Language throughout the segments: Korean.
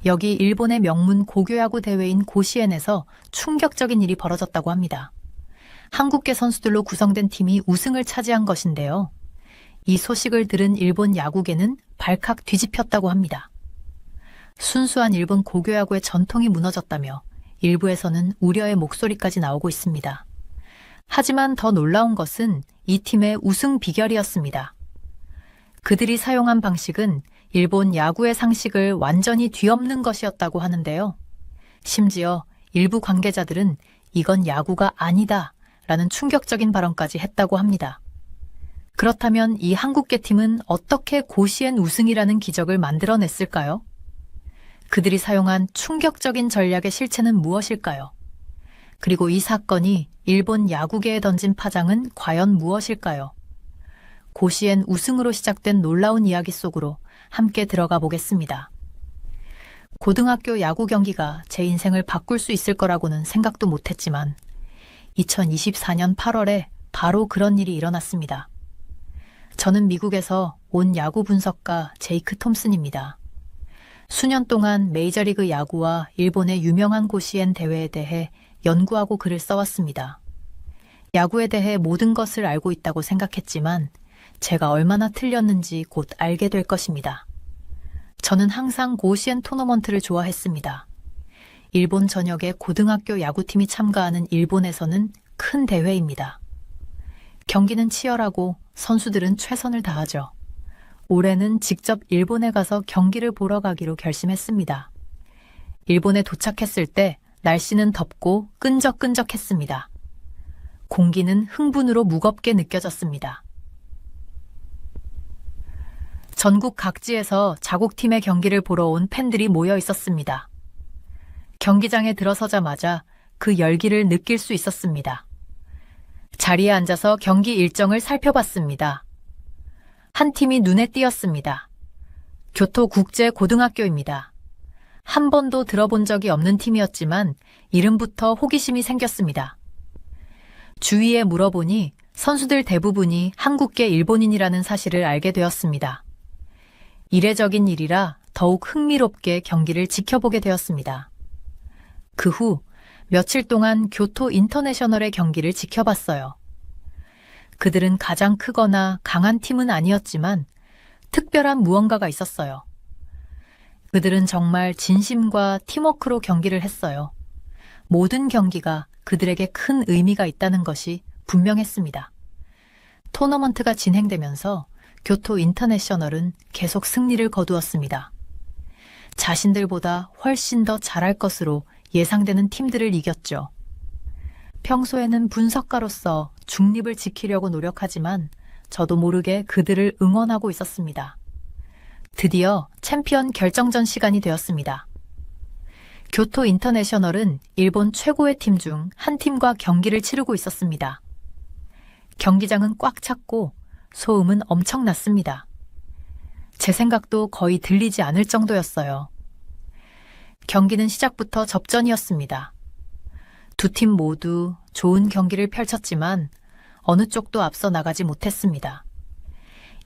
여기 일본의 명문 고교야구 대회인 고시엔에서 충격적인 일이 벌어졌다고 합니다. 한국계 선수들로 구성된 팀이 우승을 차지한 것인데요. 이 소식을 들은 일본 야구계는 발칵 뒤집혔다고 합니다. 순수한 일본 고교야구의 전통이 무너졌다며 일부에서는 우려의 목소리까지 나오고 있습니다. 하지만 더 놀라운 것은 이 팀의 우승 비결이었습니다. 그들이 사용한 방식은 일본 야구의 상식을 완전히 뒤엎는 것이었다고 하는데요. 심지어 일부 관계자들은 이건 야구가 아니다 라는 충격적인 발언까지 했다고 합니다. 그렇다면 이 한국계 팀은 어떻게 고시엔 우승이라는 기적을 만들어냈을까요? 그들이 사용한 충격적인 전략의 실체는 무엇일까요? 그리고 이 사건이 일본 야구계에 던진 파장은 과연 무엇일까요? 고시엔 우승으로 시작된 놀라운 이야기 속으로 함께 들어가 보겠습니다. 고등학교 야구 경기가 제 인생을 바꿀 수 있을 거라고는 생각도 못했지만 2024년 8월에 바로 그런 일이 일어났습니다. 저는 미국에서 온 야구 분석가 제이크 톰슨입니다. 수년 동안 메이저리그 야구와 일본의 유명한 고시엔 대회에 대해 연구하고 글을 써왔습니다. 야구에 대해 모든 것을 알고 있다고 생각했지만 제가 얼마나 틀렸는지 곧 알게 될 것입니다. 저는 항상 고시엔 토너먼트를 좋아했습니다. 일본 전역의 고등학교 야구팀이 참가하는 일본에서는 큰 대회입니다. 경기는 치열하고 선수들은 최선을 다하죠. 올해는 직접 일본에 가서 경기를 보러 가기로 결심했습니다. 일본에 도착했을 때 날씨는 덥고 끈적끈적했습니다. 공기는 흥분으로 무겁게 느껴졌습니다. 전국 각지에서 자국팀의 경기를 보러 온 팬들이 모여 있었습니다. 경기장에 들어서자마자 그 열기를 느낄 수 있었습니다. 자리에 앉아서 경기 일정을 살펴봤습니다. 한 팀이 눈에 띄었습니다. 교토국제고등학교입니다. 한 번도 들어본 적이 없는 팀이었지만 이름부터 호기심이 생겼습니다. 주위에 물어보니 선수들 대부분이 한국계 일본인이라는 사실을 알게 되었습니다. 이례적인 일이라 더욱 흥미롭게 경기를 지켜보게 되었습니다. 그 후 며칠 동안 교토 인터내셔널의 경기를 지켜봤어요. 그들은 가장 크거나 강한 팀은 아니었지만 특별한 무언가가 있었어요. 그들은 정말 진심과 팀워크로 경기를 했어요. 모든 경기가 그들에게 큰 의미가 있다는 것이 분명했습니다. 토너먼트가 진행되면서 교토 인터내셔널은 계속 승리를 거두었습니다. 자신들보다 훨씬 더 잘할 것으로 예상되는 팀들을 이겼죠. 평소에는 분석가로서 중립을 지키려고 노력하지만 저도 모르게 그들을 응원하고 있었습니다. 드디어 챔피언 결정전 시간이 되었습니다. 교토 인터내셔널은 일본 최고의 팀 중 한 팀과 경기를 치르고 있었습니다. 경기장은 꽉 찼고 소음은 엄청났습니다. 제 생각도 거의 들리지 않을 정도였어요. 경기는 시작부터 접전이었습니다. 두 팀 모두 좋은 경기를 펼쳤지만 어느 쪽도 앞서 나가지 못했습니다.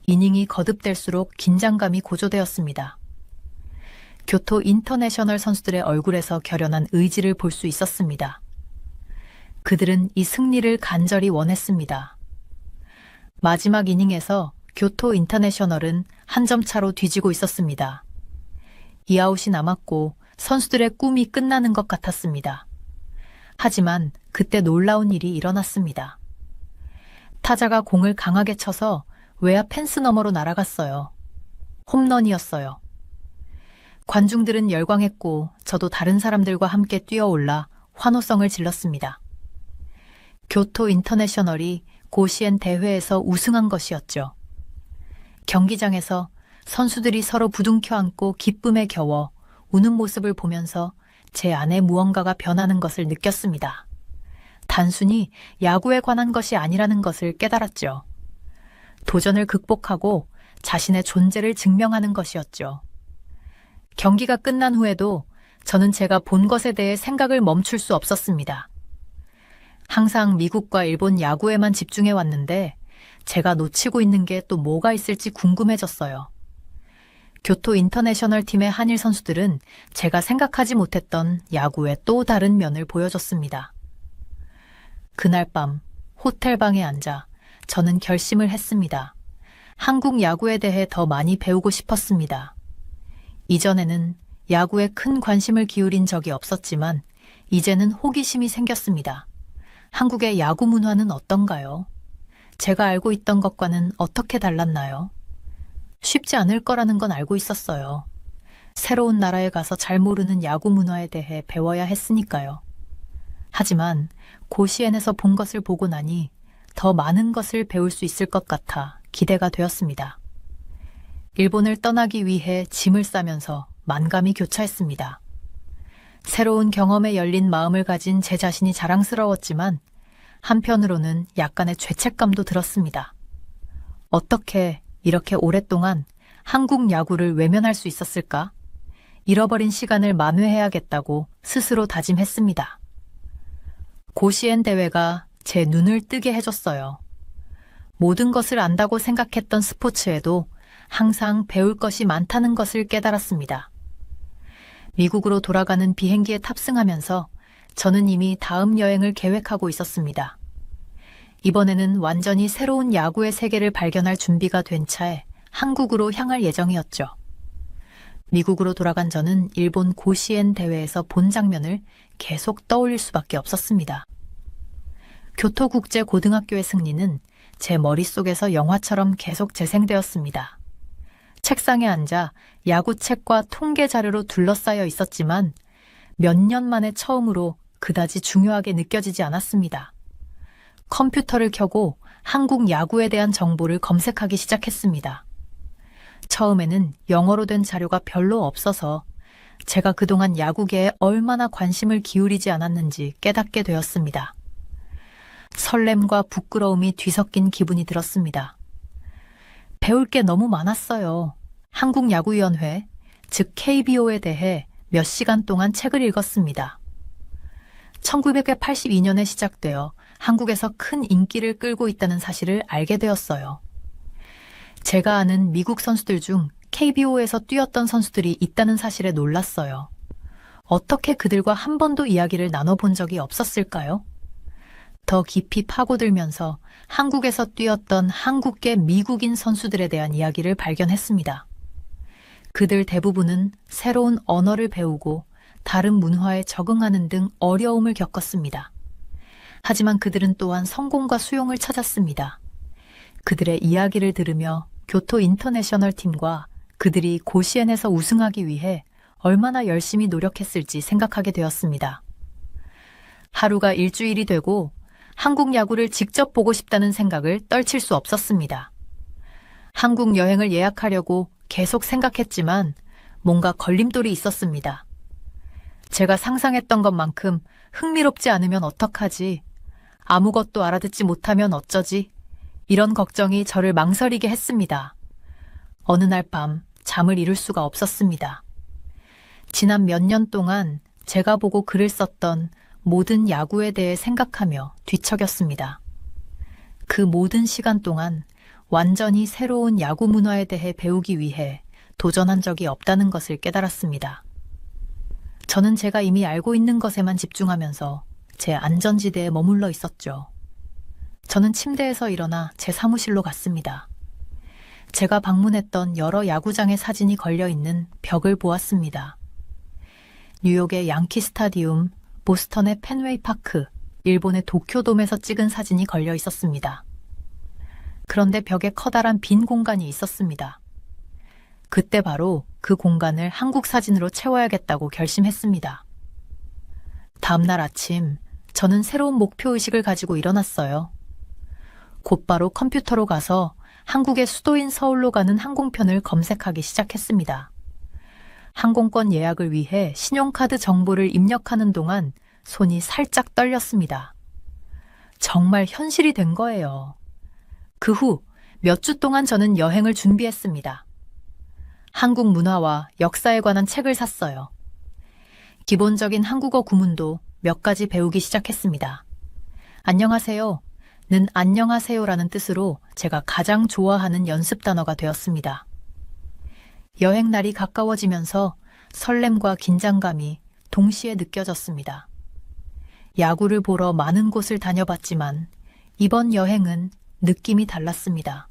이닝이 거듭될수록 긴장감이 고조되었습니다. 교토 인터내셔널 선수들의 얼굴에서 결연한 의지를 볼 수 있었습니다. 그들은 이 승리를 간절히 원했습니다. 마지막 이닝에서 교토 인터내셔널은 한 점 차로 뒤지고 있었습니다. 2아웃이 남았고 선수들의 꿈이 끝나는 것 같았습니다. 하지만 그때 놀라운 일이 일어났습니다. 타자가 공을 강하게 쳐서 외야 펜스 너머로 날아갔어요. 홈런이었어요. 관중들은 열광했고 저도 다른 사람들과 함께 뛰어올라 환호성을 질렀습니다. 교토 인터내셔널이 고시엔 대회에서 우승한 것이었죠. 경기장에서 선수들이 서로 부둥켜 안고 기쁨에 겨워 우는 모습을 보면서 제 안에 무언가가 변하는 것을 느꼈습니다. 단순히 야구에 관한 것이 아니라는 것을 깨달았죠. 도전을 극복하고 자신의 존재를 증명하는 것이었죠. 경기가 끝난 후에도 저는 제가 본 것에 대해 생각을 멈출 수 없었습니다. 항상 미국과 일본 야구에만 집중해 왔는데 제가 놓치고 있는 게 또 뭐가 있을지 궁금해졌어요. 교토 인터내셔널 팀의 한일 선수들은 제가 생각하지 못했던 야구의 또 다른 면을 보여줬습니다. 그날 밤 호텔방에 앉아 저는 결심을 했습니다. 한국 야구에 대해 더 많이 배우고 싶었습니다. 이전에는 야구에 큰 관심을 기울인 적이 없었지만 이제는 호기심이 생겼습니다. 한국의 야구 문화는 어떤가요? 제가 알고 있던 것과는 어떻게 달랐나요? 쉽지 않을 거라는 건 알고 있었어요. 새로운 나라에 가서 잘 모르는 야구 문화에 대해 배워야 했으니까요. 하지만 고시엔에서 본 것을 보고 나니 더 많은 것을 배울 수 있을 것 같아 기대가 되었습니다. 일본을 떠나기 위해 짐을 싸면서 만감이 교차했습니다. 새로운 경험에 열린 마음을 가진 제 자신이 자랑스러웠지만 한편으로는 약간의 죄책감도 들었습니다. 어떻게 이렇게 오랫동안 한국 야구를 외면할 수 있었을까? 잃어버린 시간을 만회해야겠다고 스스로 다짐했습니다. 고시엔 대회가 제 눈을 뜨게 해줬어요. 모든 것을 안다고 생각했던 스포츠에도 항상 배울 것이 많다는 것을 깨달았습니다. 미국으로 돌아가는 비행기에 탑승하면서 저는 이미 다음 여행을 계획하고 있었습니다. 이번에는 완전히 새로운 야구의 세계를 발견할 준비가 된 차에 한국으로 향할 예정이었죠. 미국으로 돌아간 저는 일본 고시엔 대회에서 본 장면을 계속 떠올릴 수밖에 없었습니다. 교토국제고등학교의 승리는 제 머릿속에서 영화처럼 계속 재생되었습니다. 책상에 앉아 야구책과 통계 자료로 둘러싸여 있었지만 몇 년 만에 처음으로 그다지 중요하게 느껴지지 않았습니다. 컴퓨터를 켜고 한국 야구에 대한 정보를 검색하기 시작했습니다. 처음에는 영어로 된 자료가 별로 없어서 제가 그동안 야구계에 얼마나 관심을 기울이지 않았는지 깨닫게 되었습니다. 설렘과 부끄러움이 뒤섞인 기분이 들었습니다. 배울 게 너무 많았어요. 한국야구위원회, 즉 KBO에 대해 몇 시간 동안 책을 읽었습니다. 1982년에 시작되어 한국에서 큰 인기를 끌고 있다는 사실을 알게 되었어요. 제가 아는 미국 선수들 중 KBO에서 뛰었던 선수들이 있다는 사실에 놀랐어요. 어떻게 그들과 한 번도 이야기를 나눠본 적이 없었을까요? 더 깊이 파고들면서 한국에서 뛰었던 한국계 미국인 선수들에 대한 이야기를 발견했습니다. 그들 대부분은 새로운 언어를 배우고 다른 문화에 적응하는 등 어려움을 겪었습니다. 하지만 그들은 또한 성공과 수용을 찾았습니다. 그들의 이야기를 들으며 교토 인터내셔널 팀과 그들이 고시엔에서 우승하기 위해 얼마나 열심히 노력했을지 생각하게 되었습니다. 하루가 일주일이 되고 한국 야구를 직접 보고 싶다는 생각을 떨칠 수 없었습니다. 한국 여행을 예약하려고 계속 생각했지만 뭔가 걸림돌이 있었습니다. 제가 상상했던 것만큼 흥미롭지 않으면 어떡하지? 아무것도 알아듣지 못하면 어쩌지? 이런 걱정이 저를 망설이게 했습니다. 어느 날 밤 잠을 이룰 수가 없었습니다. 지난 몇 년 동안 제가 보고 글을 썼던 모든 야구에 대해 생각하며 뒤척였습니다. 그 모든 시간 동안 완전히 새로운 야구 문화에 대해 배우기 위해 도전한 적이 없다는 것을 깨달았습니다. 저는 제가 이미 알고 있는 것에만 집중하면서 제 안전지대에 머물러 있었죠. 저는 침대에서 일어나 제 사무실로 갔습니다. 제가 방문했던 여러 야구장의 사진이 걸려있는 벽을 보았습니다. 뉴욕의 양키 스타디움, 보스턴의 펜웨이 파크, 일본의 도쿄돔에서 찍은 사진이 걸려 있었습니다. 그런데 벽에 커다란 빈 공간이 있었습니다. 그때 바로 그 공간을 한국 사진으로 채워야겠다고 결심했습니다. 다음 날 아침, 저는 새로운 목표의식을 가지고 일어났어요. 곧바로 컴퓨터로 가서 한국의 수도인 서울로 가는 항공편을 검색하기 시작했습니다. 항공권 예약을 위해 신용카드 정보를 입력하는 동안 손이 살짝 떨렸습니다. 정말 현실이 된 거예요. 그 후 몇 주 동안 저는 여행을 준비했습니다. 한국 문화와 역사에 관한 책을 샀어요. 기본적인 한국어 구문도 몇 가지 배우기 시작했습니다. 안녕하세요. 는 안녕하세요라는 뜻으로 제가 가장 좋아하는 연습 단어가 되었습니다. 여행 날이 가까워지면서 설렘과 긴장감이 동시에 느껴졌습니다. 야구를 보러 많은 곳을 다녀봤지만 이번 여행은 느낌이 달랐습니다.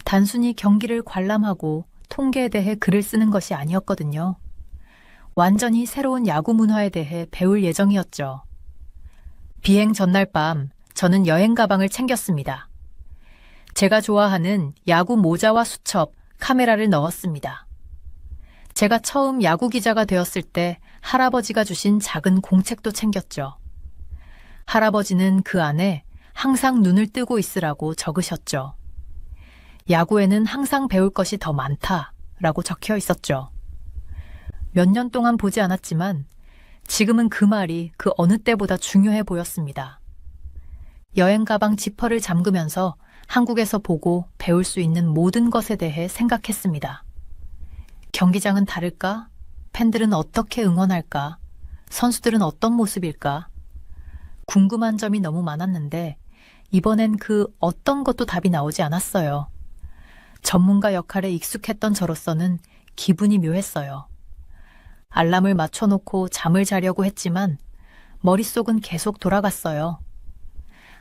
단순히 경기를 관람하고 통계에 대해 글을 쓰는 것이 아니었거든요. 완전히 새로운 야구 문화에 대해 배울 예정이었죠. 비행 전날 밤 저는 여행 가방을 챙겼습니다. 제가 좋아하는 야구 모자와 수첩, 카메라를 넣었습니다. 제가 처음 야구 기자가 되었을 때 할아버지가 주신 작은 공책도 챙겼죠. 할아버지는 그 안에 항상 눈을 뜨고 있으라고 적으셨죠. 야구에는 항상 배울 것이 더 많다라고 적혀 있었죠. 몇 년 동안 보지 않았지만 지금은 그 말이 그 어느 때보다 중요해 보였습니다. 여행 가방 지퍼를 잠그면서 한국에서 보고 배울 수 있는 모든 것에 대해 생각했습니다. 경기장은 다를까? 팬들은 어떻게 응원할까? 선수들은 어떤 모습일까? 궁금한 점이 너무 많았는데 이번엔 그 어떤 것도 답이 나오지 않았어요. 전문가 역할에 익숙했던 저로서는 기분이 묘했어요. 알람을 맞춰놓고 잠을 자려고 했지만 머릿속은 계속 돌아갔어요.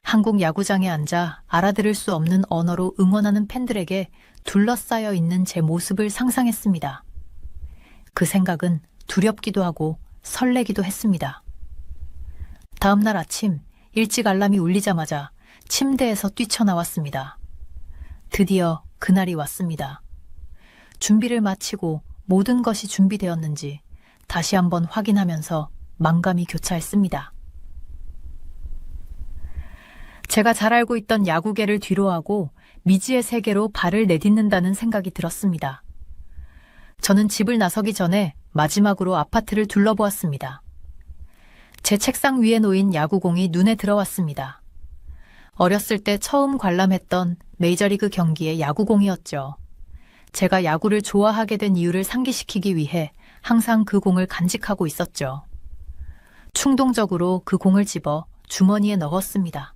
한국 야구장에 앉아 알아들을 수 없는 언어로 응원하는 팬들에게 둘러싸여 있는 제 모습을 상상했습니다. 그 생각은 두렵기도 하고 설레기도 했습니다. 다음 날 아침 일찍 알람이 울리자마자 침대에서 뛰쳐나왔습니다. 드디어 그날이 왔습니다. 준비를 마치고 모든 것이 준비되었는지 다시 한번 확인하면서 만감이 교차했습니다. 제가 잘 알고 있던 야구계를 뒤로하고 미지의 세계로 발을 내딛는다는 생각이 들었습니다. 저는 집을 나서기 전에 마지막으로 아파트를 둘러보았습니다. 제 책상 위에 놓인 야구공이 눈에 들어왔습니다. 어렸을 때 처음 관람했던 메이저리그 경기의 야구공이었죠. 제가 야구를 좋아하게 된 이유를 상기시키기 위해 항상 그 공을 간직하고 있었죠. 충동적으로 그 공을 집어 주머니에 넣었습니다.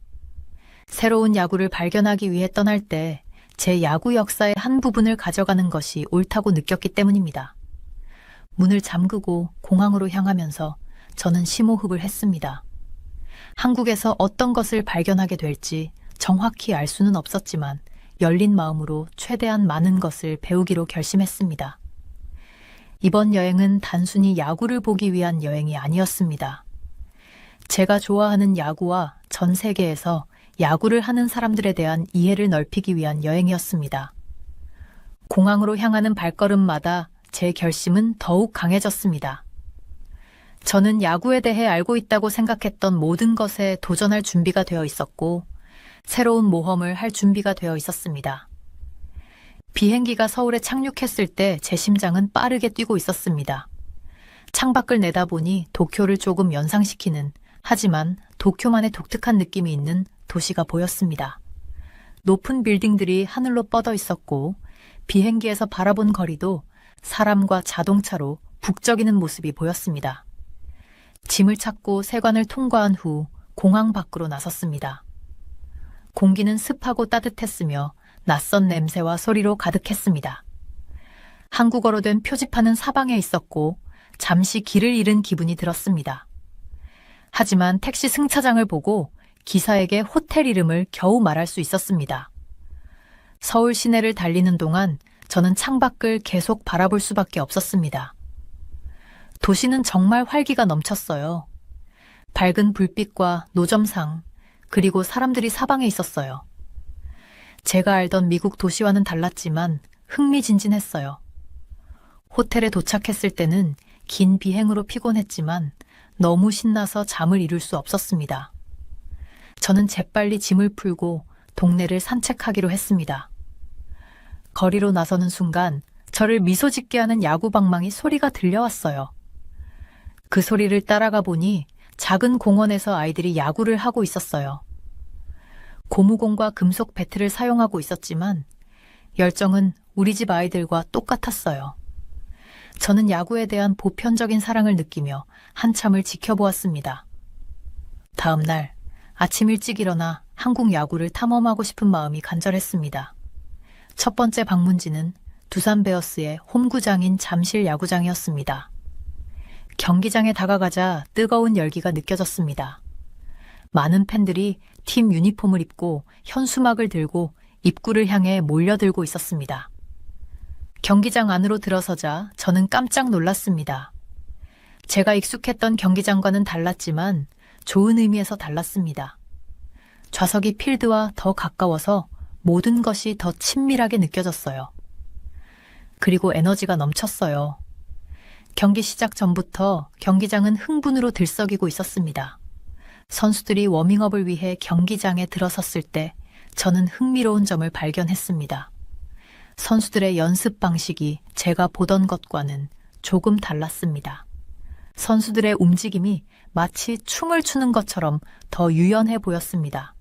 새로운 야구를 발견하기 위해 떠날 때 제 야구 역사의 한 부분을 가져가는 것이 옳다고 느꼈기 때문입니다. 문을 잠그고 공항으로 향하면서 저는 심호흡을 했습니다. 한국에서 어떤 것을 발견하게 될지 정확히 알 수는 없었지만 열린 마음으로 최대한 많은 것을 배우기로 결심했습니다. 이번 여행은 단순히 야구를 보기 위한 여행이 아니었습니다. 제가 좋아하는 야구와 전 세계에서 야구를 하는 사람들에 대한 이해를 넓히기 위한 여행이었습니다. 공항으로 향하는 발걸음마다 제 결심은 더욱 강해졌습니다. 저는 야구에 대해 알고 있다고 생각했던 모든 것에 도전할 준비가 되어 있었고 새로운 모험을 할 준비가 되어 있었습니다. 비행기가 서울에 착륙했을 때 제 심장은 빠르게 뛰고 있었습니다. 창밖을 내다보니 도쿄를 조금 연상시키는 하지만 도쿄만의 독특한 느낌이 있는 도시가 보였습니다. 높은 빌딩들이 하늘로 뻗어 있었고 비행기에서 바라본 거리도 사람과 자동차로 북적이는 모습이 보였습니다. 짐을 찾고 세관을 통과한 후 공항 밖으로 나섰습니다. 공기는 습하고 따뜻했으며 낯선 냄새와 소리로 가득했습니다. 한국어로 된 표지판은 사방에 있었고 잠시 길을 잃은 기분이 들었습니다. 하지만 택시 승차장을 보고 기사에게 호텔 이름을 겨우 말할 수 있었습니다. 서울 시내를 달리는 동안 저는 창밖을 계속 바라볼 수밖에 없었습니다. 도시는 정말 활기가 넘쳤어요. 밝은 불빛과 노점상, 그리고 사람들이 사방에 있었어요. 제가 알던 미국 도시와는 달랐지만 흥미진진했어요. 호텔에 도착했을 때는 긴 비행으로 피곤했지만 너무 신나서 잠을 이룰 수 없었습니다. 저는 재빨리 짐을 풀고 동네를 산책하기로 했습니다. 거리로 나서는 순간 저를 미소 짓게 하는 야구 방망이 소리가 들려왔어요. 그 소리를 따라가 보니 작은 공원에서 아이들이 야구를 하고 있었어요. 고무공과 금속 배트를 사용하고 있었지만 열정은 우리 집 아이들과 똑같았어요. 저는 야구에 대한 보편적인 사랑을 느끼며 한참을 지켜보았습니다. 다음 날 아침 일찍 일어나 한국 야구를 탐험하고 싶은 마음이 간절했습니다. 첫 번째 방문지는 두산 베어스의 홈구장인 잠실 야구장이었습니다. 경기장에 다가가자 뜨거운 열기가 느껴졌습니다. 많은 팬들이 팀 유니폼을 입고 현수막을 들고 입구를 향해 몰려들고 있었습니다. 경기장 안으로 들어서자 저는 깜짝 놀랐습니다. 제가 익숙했던 경기장과는 달랐지만 좋은 의미에서 달랐습니다. 좌석이 필드와 더 가까워서 모든 것이 더 친밀하게 느껴졌어요. 그리고 에너지가 넘쳤어요. 경기 시작 전부터 경기장은 흥분으로 들썩이고 있었습니다. 선수들이 워밍업을 위해 경기장에 들어섰을 때 저는 흥미로운 점을 발견했습니다. 선수들의 연습 방식이 제가 보던 것과는 조금 달랐습니다. 선수들의 움직임이 마치 춤을 추는 것처럼 더 유연해 보였습니다.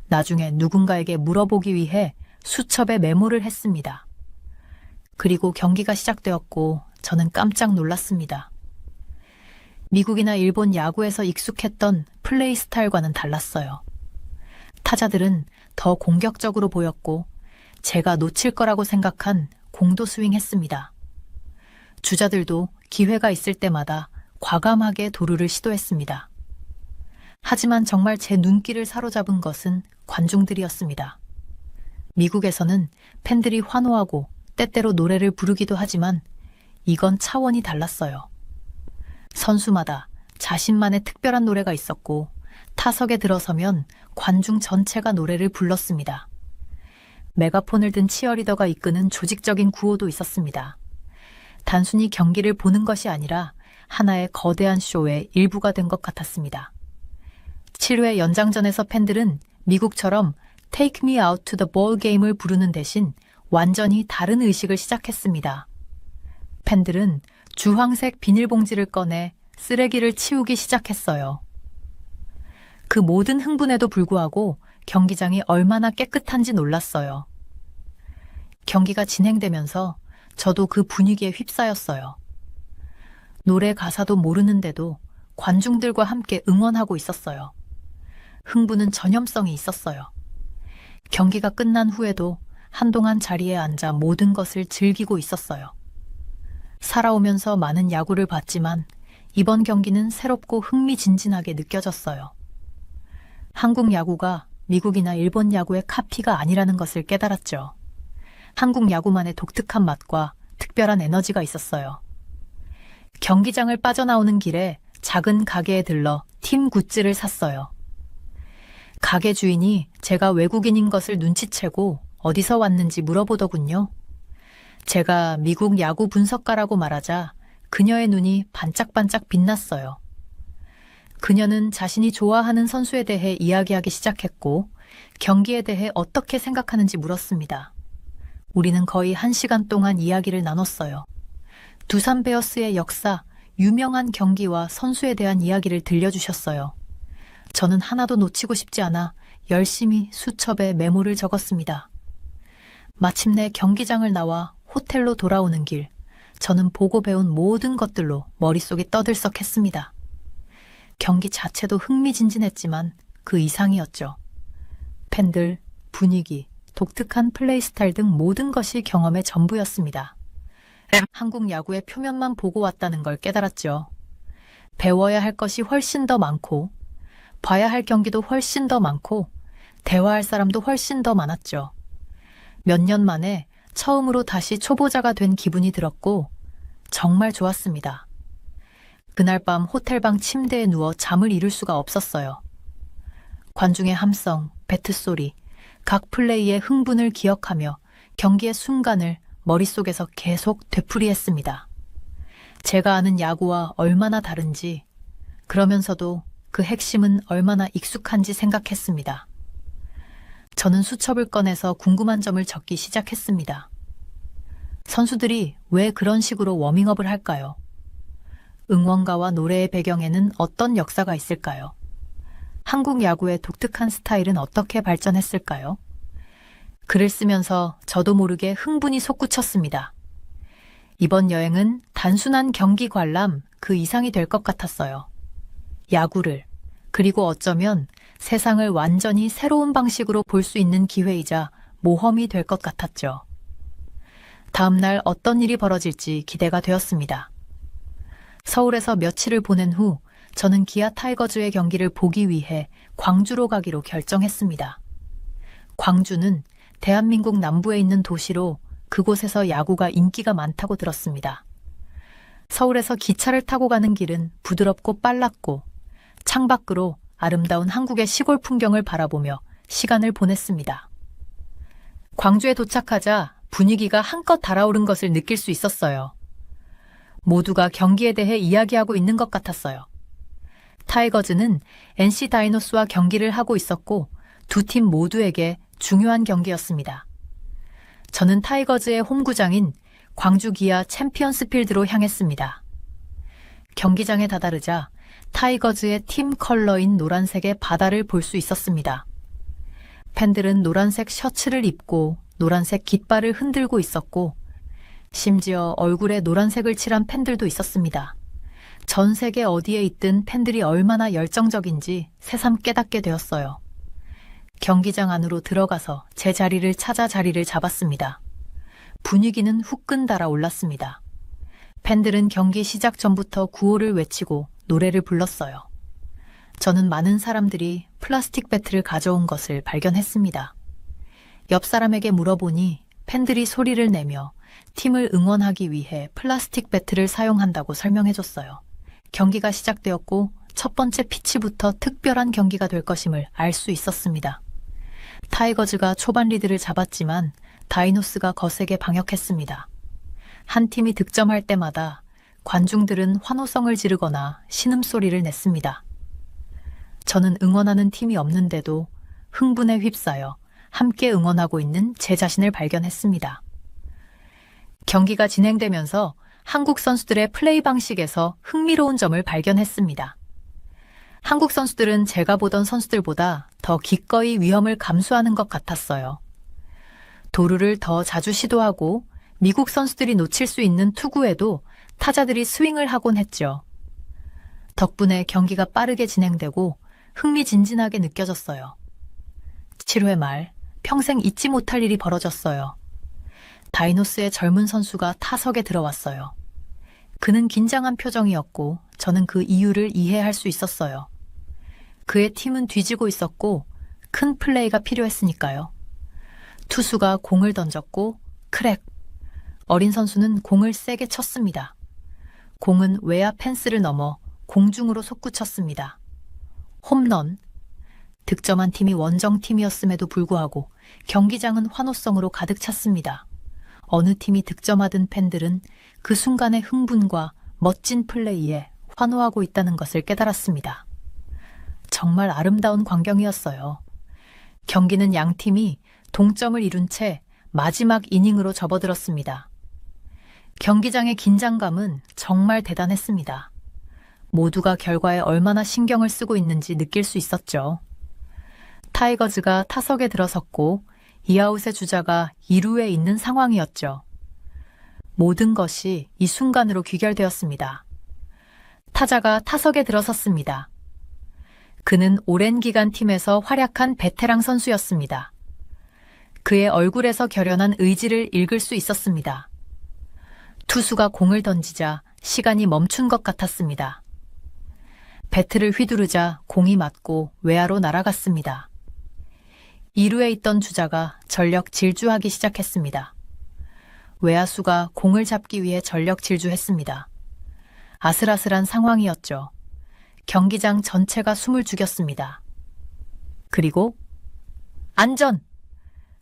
나중에 누군가에게 물어보기 위해 수첩에 메모를 했습니다. 그리고 경기가 시작되었고 저는 깜짝 놀랐습니다. 미국이나 일본 야구에서 익숙했던 플레이 스타일과는 달랐어요. 타자들은 더 공격적으로 보였고 제가 놓칠 거라고 생각한 공도 스윙했습니다. 주자들도 기회가 있을 때마다 과감하게 도루를 시도했습니다. 하지만 정말 제 눈길을 사로잡은 것은 관중들이었습니다. 미국에서는 팬들이 환호하고 때때로 노래를 부르기도 하지만 이건 차원이 달랐어요. 선수마다 자신만의 특별한 노래가 있었고 타석에 들어서면 관중 전체가 노래를 불렀습니다. 메가폰을 든 치어리더가 이끄는 조직적인 구호도 있었습니다. 단순히 경기를 보는 것이 아니라 하나의 거대한 쇼의 일부가 된 것 같았습니다. 7회 연장전에서 팬들은 미국처럼 Take Me Out to the Ball Game을 부르는 대신 완전히 다른 의식을 시작했습니다. 팬들은 주황색 비닐봉지를 꺼내 쓰레기를 치우기 시작했어요. 그 모든 흥분에도 불구하고 경기장이 얼마나 깨끗한지 놀랐어요. 경기가 진행되면서 저도 그 분위기에 휩싸였어요. 노래 가사도 모르는데도 관중들과 함께 응원하고 있었어요. 흥분은 전염성이 있었어요. 경기가 끝난 후에도 한동안 자리에 앉아 모든 것을 즐기고 있었어요. 살아오면서 많은 야구를 봤지만 이번 경기는 새롭고 흥미진진하게 느껴졌어요. 한국 야구가 미국이나 일본 야구의 카피가 아니라는 것을 깨달았죠. 한국 야구만의 독특한 맛과 특별한 에너지가 있었어요. 경기장을 빠져나오는 길에 작은 가게에 들러 팀 굿즈를 샀어요. 가게 주인이 제가 외국인인 것을 눈치채고 어디서 왔는지 물어보더군요. 제가 미국 야구 분석가라고 말하자 그녀의 눈이 반짝반짝 빛났어요. 그녀는 자신이 좋아하는 선수에 대해 이야기하기 시작했고 경기에 대해 어떻게 생각하는지 물었습니다. 우리는 거의 1시간 동안 이야기를 나눴어요. 두산 베어스의 역사, 유명한 경기와 선수에 대한 이야기를 들려주셨어요. 저는 하나도 놓치고 싶지 않아 열심히 수첩에 메모를 적었습니다. 마침내 경기장을 나와 호텔로 돌아오는 길, 저는 보고 배운 모든 것들로 머릿속이 떠들썩했습니다. 경기 자체도 흥미진진했지만 그 이상이었죠. 팬들, 분위기, 독특한 플레이 스타일 등 모든 것이 경험의 전부였습니다. 한국 야구의 표면만 보고 왔다는 걸 깨달았죠. 배워야 할 것이 훨씬 더 많고, 봐야 할 경기도 훨씬 더 많고, 대화할 사람도 훨씬 더 많았죠. 몇 년 만에 처음으로 다시 초보자가 된 기분이 들었고, 정말 좋았습니다. 그날 밤 호텔방 침대에 누워 잠을 이룰 수가 없었어요. 관중의 함성, 배트 소리, 각 플레이의 흥분을 기억하며 경기의 순간을 머릿속에서 계속 되풀이했습니다. 제가 아는 야구와 얼마나 다른지, 그러면서도 그 핵심은 얼마나 익숙한지 생각했습니다. 저는 수첩을 꺼내서 궁금한 점을 적기 시작했습니다. 선수들이 왜 그런 식으로 워밍업을 할까요? 응원가와 노래의 배경에는 어떤 역사가 있을까요? 한국 야구의 독특한 스타일은 어떻게 발전했을까요? 글을 쓰면서 저도 모르게 흥분이 솟구쳤습니다. 이번 여행은 단순한 경기 관람 그 이상이 될 것 같았어요. 야구를, 그리고 어쩌면 세상을 완전히 새로운 방식으로 볼 수 있는 기회이자 모험이 될 것 같았죠. 다음 날 어떤 일이 벌어질지 기대가 되었습니다. 서울에서 며칠을 보낸 후 저는 기아 타이거즈의 경기를 보기 위해 광주로 가기로 결정했습니다. 광주는 대한민국 남부에 있는 도시로 그곳에서 야구가 인기가 많다고 들었습니다. 서울에서 기차를 타고 가는 길은 부드럽고 빨랐고 창밖으로 아름다운 한국의 시골 풍경을 바라보며 시간을 보냈습니다. 광주에 도착하자 분위기가 한껏 달아오른 것을 느낄 수 있었어요. 모두가 경기에 대해 이야기하고 있는 것 같았어요. 타이거즈는 NC 다이노스와 경기를 하고 있었고 두 팀 모두에게 중요한 경기였습니다. 저는 타이거즈의 홈구장인 광주 기아 챔피언스 필드로 향했습니다. 경기장에 다다르자 타이거즈의 팀 컬러인 노란색의 바다를 볼 수 있었습니다. 팬들은 노란색 셔츠를 입고 노란색 깃발을 흔들고 있었고 심지어 얼굴에 노란색을 칠한 팬들도 있었습니다. 전 세계 어디에 있든 팬들이 얼마나 열정적인지 새삼 깨닫게 되었어요. 경기장 안으로 들어가서 제 자리를 찾아 자리를 잡았습니다. 분위기는 후끈 달아올랐습니다. 팬들은 경기 시작 전부터 구호를 외치고 노래를 불렀어요. 저는 많은 사람들이 플라스틱 배트를 가져온 것을 발견했습니다. 옆 사람에게 물어보니 팬들이 소리를 내며 팀을 응원하기 위해 플라스틱 배트를 사용한다고 설명해줬어요. 경기가 시작되었고 첫 번째 피치부터 특별한 경기가 될 것임을 알 수 있었습니다. 타이거즈가 초반 리드를 잡았지만 다이노스가 거세게 방역했습니다. 한 팀이 득점할 때마다 관중들은 환호성을 지르거나 신음소리를 냈습니다. 저는 응원하는 팀이 없는데도 흥분에 휩싸여 함께 응원하고 있는 제 자신을 발견했습니다. 경기가 진행되면서 한국 선수들의 플레이 방식에서 흥미로운 점을 발견했습니다. 한국 선수들은 제가 보던 선수들보다 더 기꺼이 위험을 감수하는 것 같았어요. 도루를 더 자주 시도하고 미국 선수들이 놓칠 수 있는 투구에도 타자들이 스윙을 하곤 했죠. 덕분에 경기가 빠르게 진행되고 흥미진진하게 느껴졌어요. 7회 말 평생 잊지 못할 일이 벌어졌어요. 다이노스의 젊은 선수가 타석에 들어왔어요. 그는 긴장한 표정이었고 저는 그 이유를 이해할 수 있었어요. 그의 팀은 뒤지고 있었고 큰 플레이가 필요했으니까요. 투수가 공을 던졌고 크랙! 어린 선수는 공을 세게 쳤습니다. 공은 외야 펜스를 넘어 공중으로 솟구쳤습니다. 홈런! 득점한 팀이 원정팀이었음에도 불구하고 경기장은 환호성으로 가득 찼습니다. 어느 팀이 득점하든 팬들은 그 순간의 흥분과 멋진 플레이에 환호하고 있다는 것을 깨달았습니다. 정말 아름다운 광경이었어요. 경기는 양 팀이 동점을 이룬 채 마지막 이닝으로 접어들었습니다. 경기장의 긴장감은 정말 대단했습니다. 모두가 결과에 얼마나 신경을 쓰고 있는지 느낄 수 있었죠. 타이거즈가 타석에 들어섰고 이아웃의 주자가 2루에 있는 상황이었죠. 모든 것이 이 순간으로 귀결되었습니다. 타자가 타석에 들어섰습니다. 그는 오랜 기간 팀에서 활약한 베테랑 선수였습니다. 그의 얼굴에서 결연한 의지를 읽을 수 있었습니다. 투수가 공을 던지자 시간이 멈춘 것 같았습니다. 배트를 휘두르자 공이 맞고 외야로 날아갔습니다. 2루에 있던 주자가 전력 질주하기 시작했습니다. 외야수가 공을 잡기 위해 전력 질주했습니다. 아슬아슬한 상황이었죠. 경기장 전체가 숨을 죽였습니다. 그리고 안전!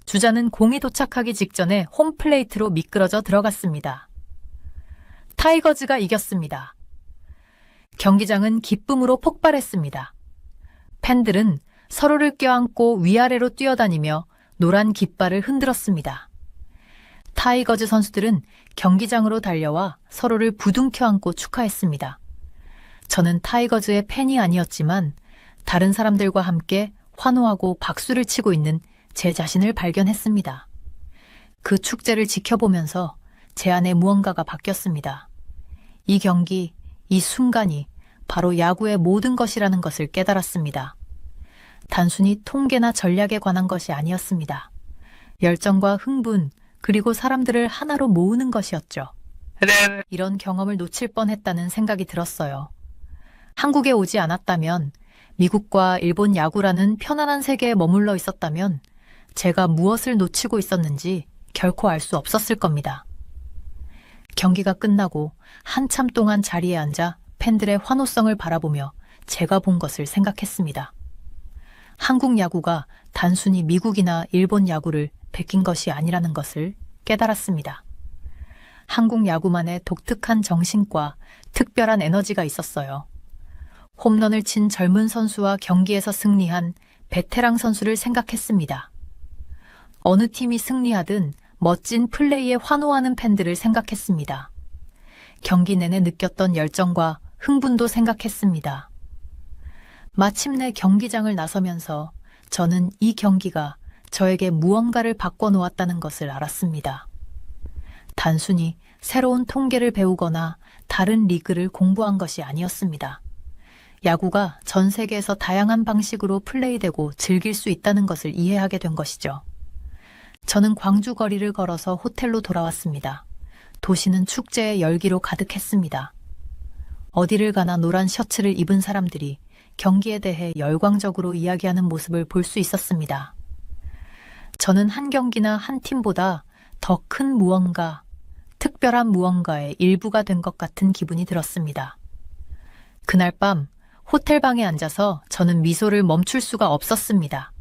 주자는 공이 도착하기 직전에 홈플레이트로 미끄러져 들어갔습니다. 타이거즈가 이겼습니다. 경기장은 기쁨으로 폭발했습니다. 팬들은 서로를 껴안고 위아래로 뛰어다니며 노란 깃발을 흔들었습니다. 타이거즈 선수들은 경기장으로 달려와 서로를 부둥켜 안고 축하했습니다. 저는 타이거즈의 팬이 아니었지만 다른 사람들과 함께 환호하고 박수를 치고 있는 제 자신을 발견했습니다. 그 축제를 지켜보면서 제 안에 무언가가 바뀌었습니다. 이 경기, 이 순간이 바로 야구의 모든 것이라는 것을 깨달았습니다. 단순히 통계나 전략에 관한 것이 아니었습니다. 열정과 흥분, 그리고 사람들을 하나로 모으는 것이었죠. 이런 경험을 놓칠 뻔했다는 생각이 들었어요. 한국에 오지 않았다면, 미국과 일본 야구라는 편안한 세계에 머물러 있었다면 제가 무엇을 놓치고 있었는지 결코 알 수 없었을 겁니다. 경기가 끝나고 한참 동안 자리에 앉아 팬들의 환호성을 바라보며 제가 본 것을 생각했습니다. 한국 야구가 단순히 미국이나 일본 야구를 베낀 것이 아니라는 것을 깨달았습니다. 한국 야구만의 독특한 정신과 특별한 에너지가 있었어요. 홈런을 친 젊은 선수와 경기에서 승리한 베테랑 선수를 생각했습니다. 어느 팀이 승리하든 멋진 플레이에 환호하는 팬들을 생각했습니다. 경기 내내 느꼈던 열정과 흥분도 생각했습니다. 마침내 경기장을 나서면서 저는 이 경기가 저에게 무언가를 바꿔놓았다는 것을 알았습니다. 단순히 새로운 통계를 배우거나 다른 리그를 공부한 것이 아니었습니다. 야구가 전 세계에서 다양한 방식으로 플레이되고 즐길 수 있다는 것을 이해하게 된 것이죠. 저는 광주 거리를 걸어서 호텔로 돌아왔습니다. 도시는 축제의 열기로 가득했습니다. 어디를 가나 노란 셔츠를 입은 사람들이 경기에 대해 열광적으로 이야기하는 모습을 볼 수 있었습니다. 저는 한 경기나 한 팀보다 더 큰 무언가, 특별한 무언가의 일부가 된 것 같은 기분이 들었습니다. 그날 밤 호텔방에 앉아서 저는 미소를 멈출 수가 없었습니다.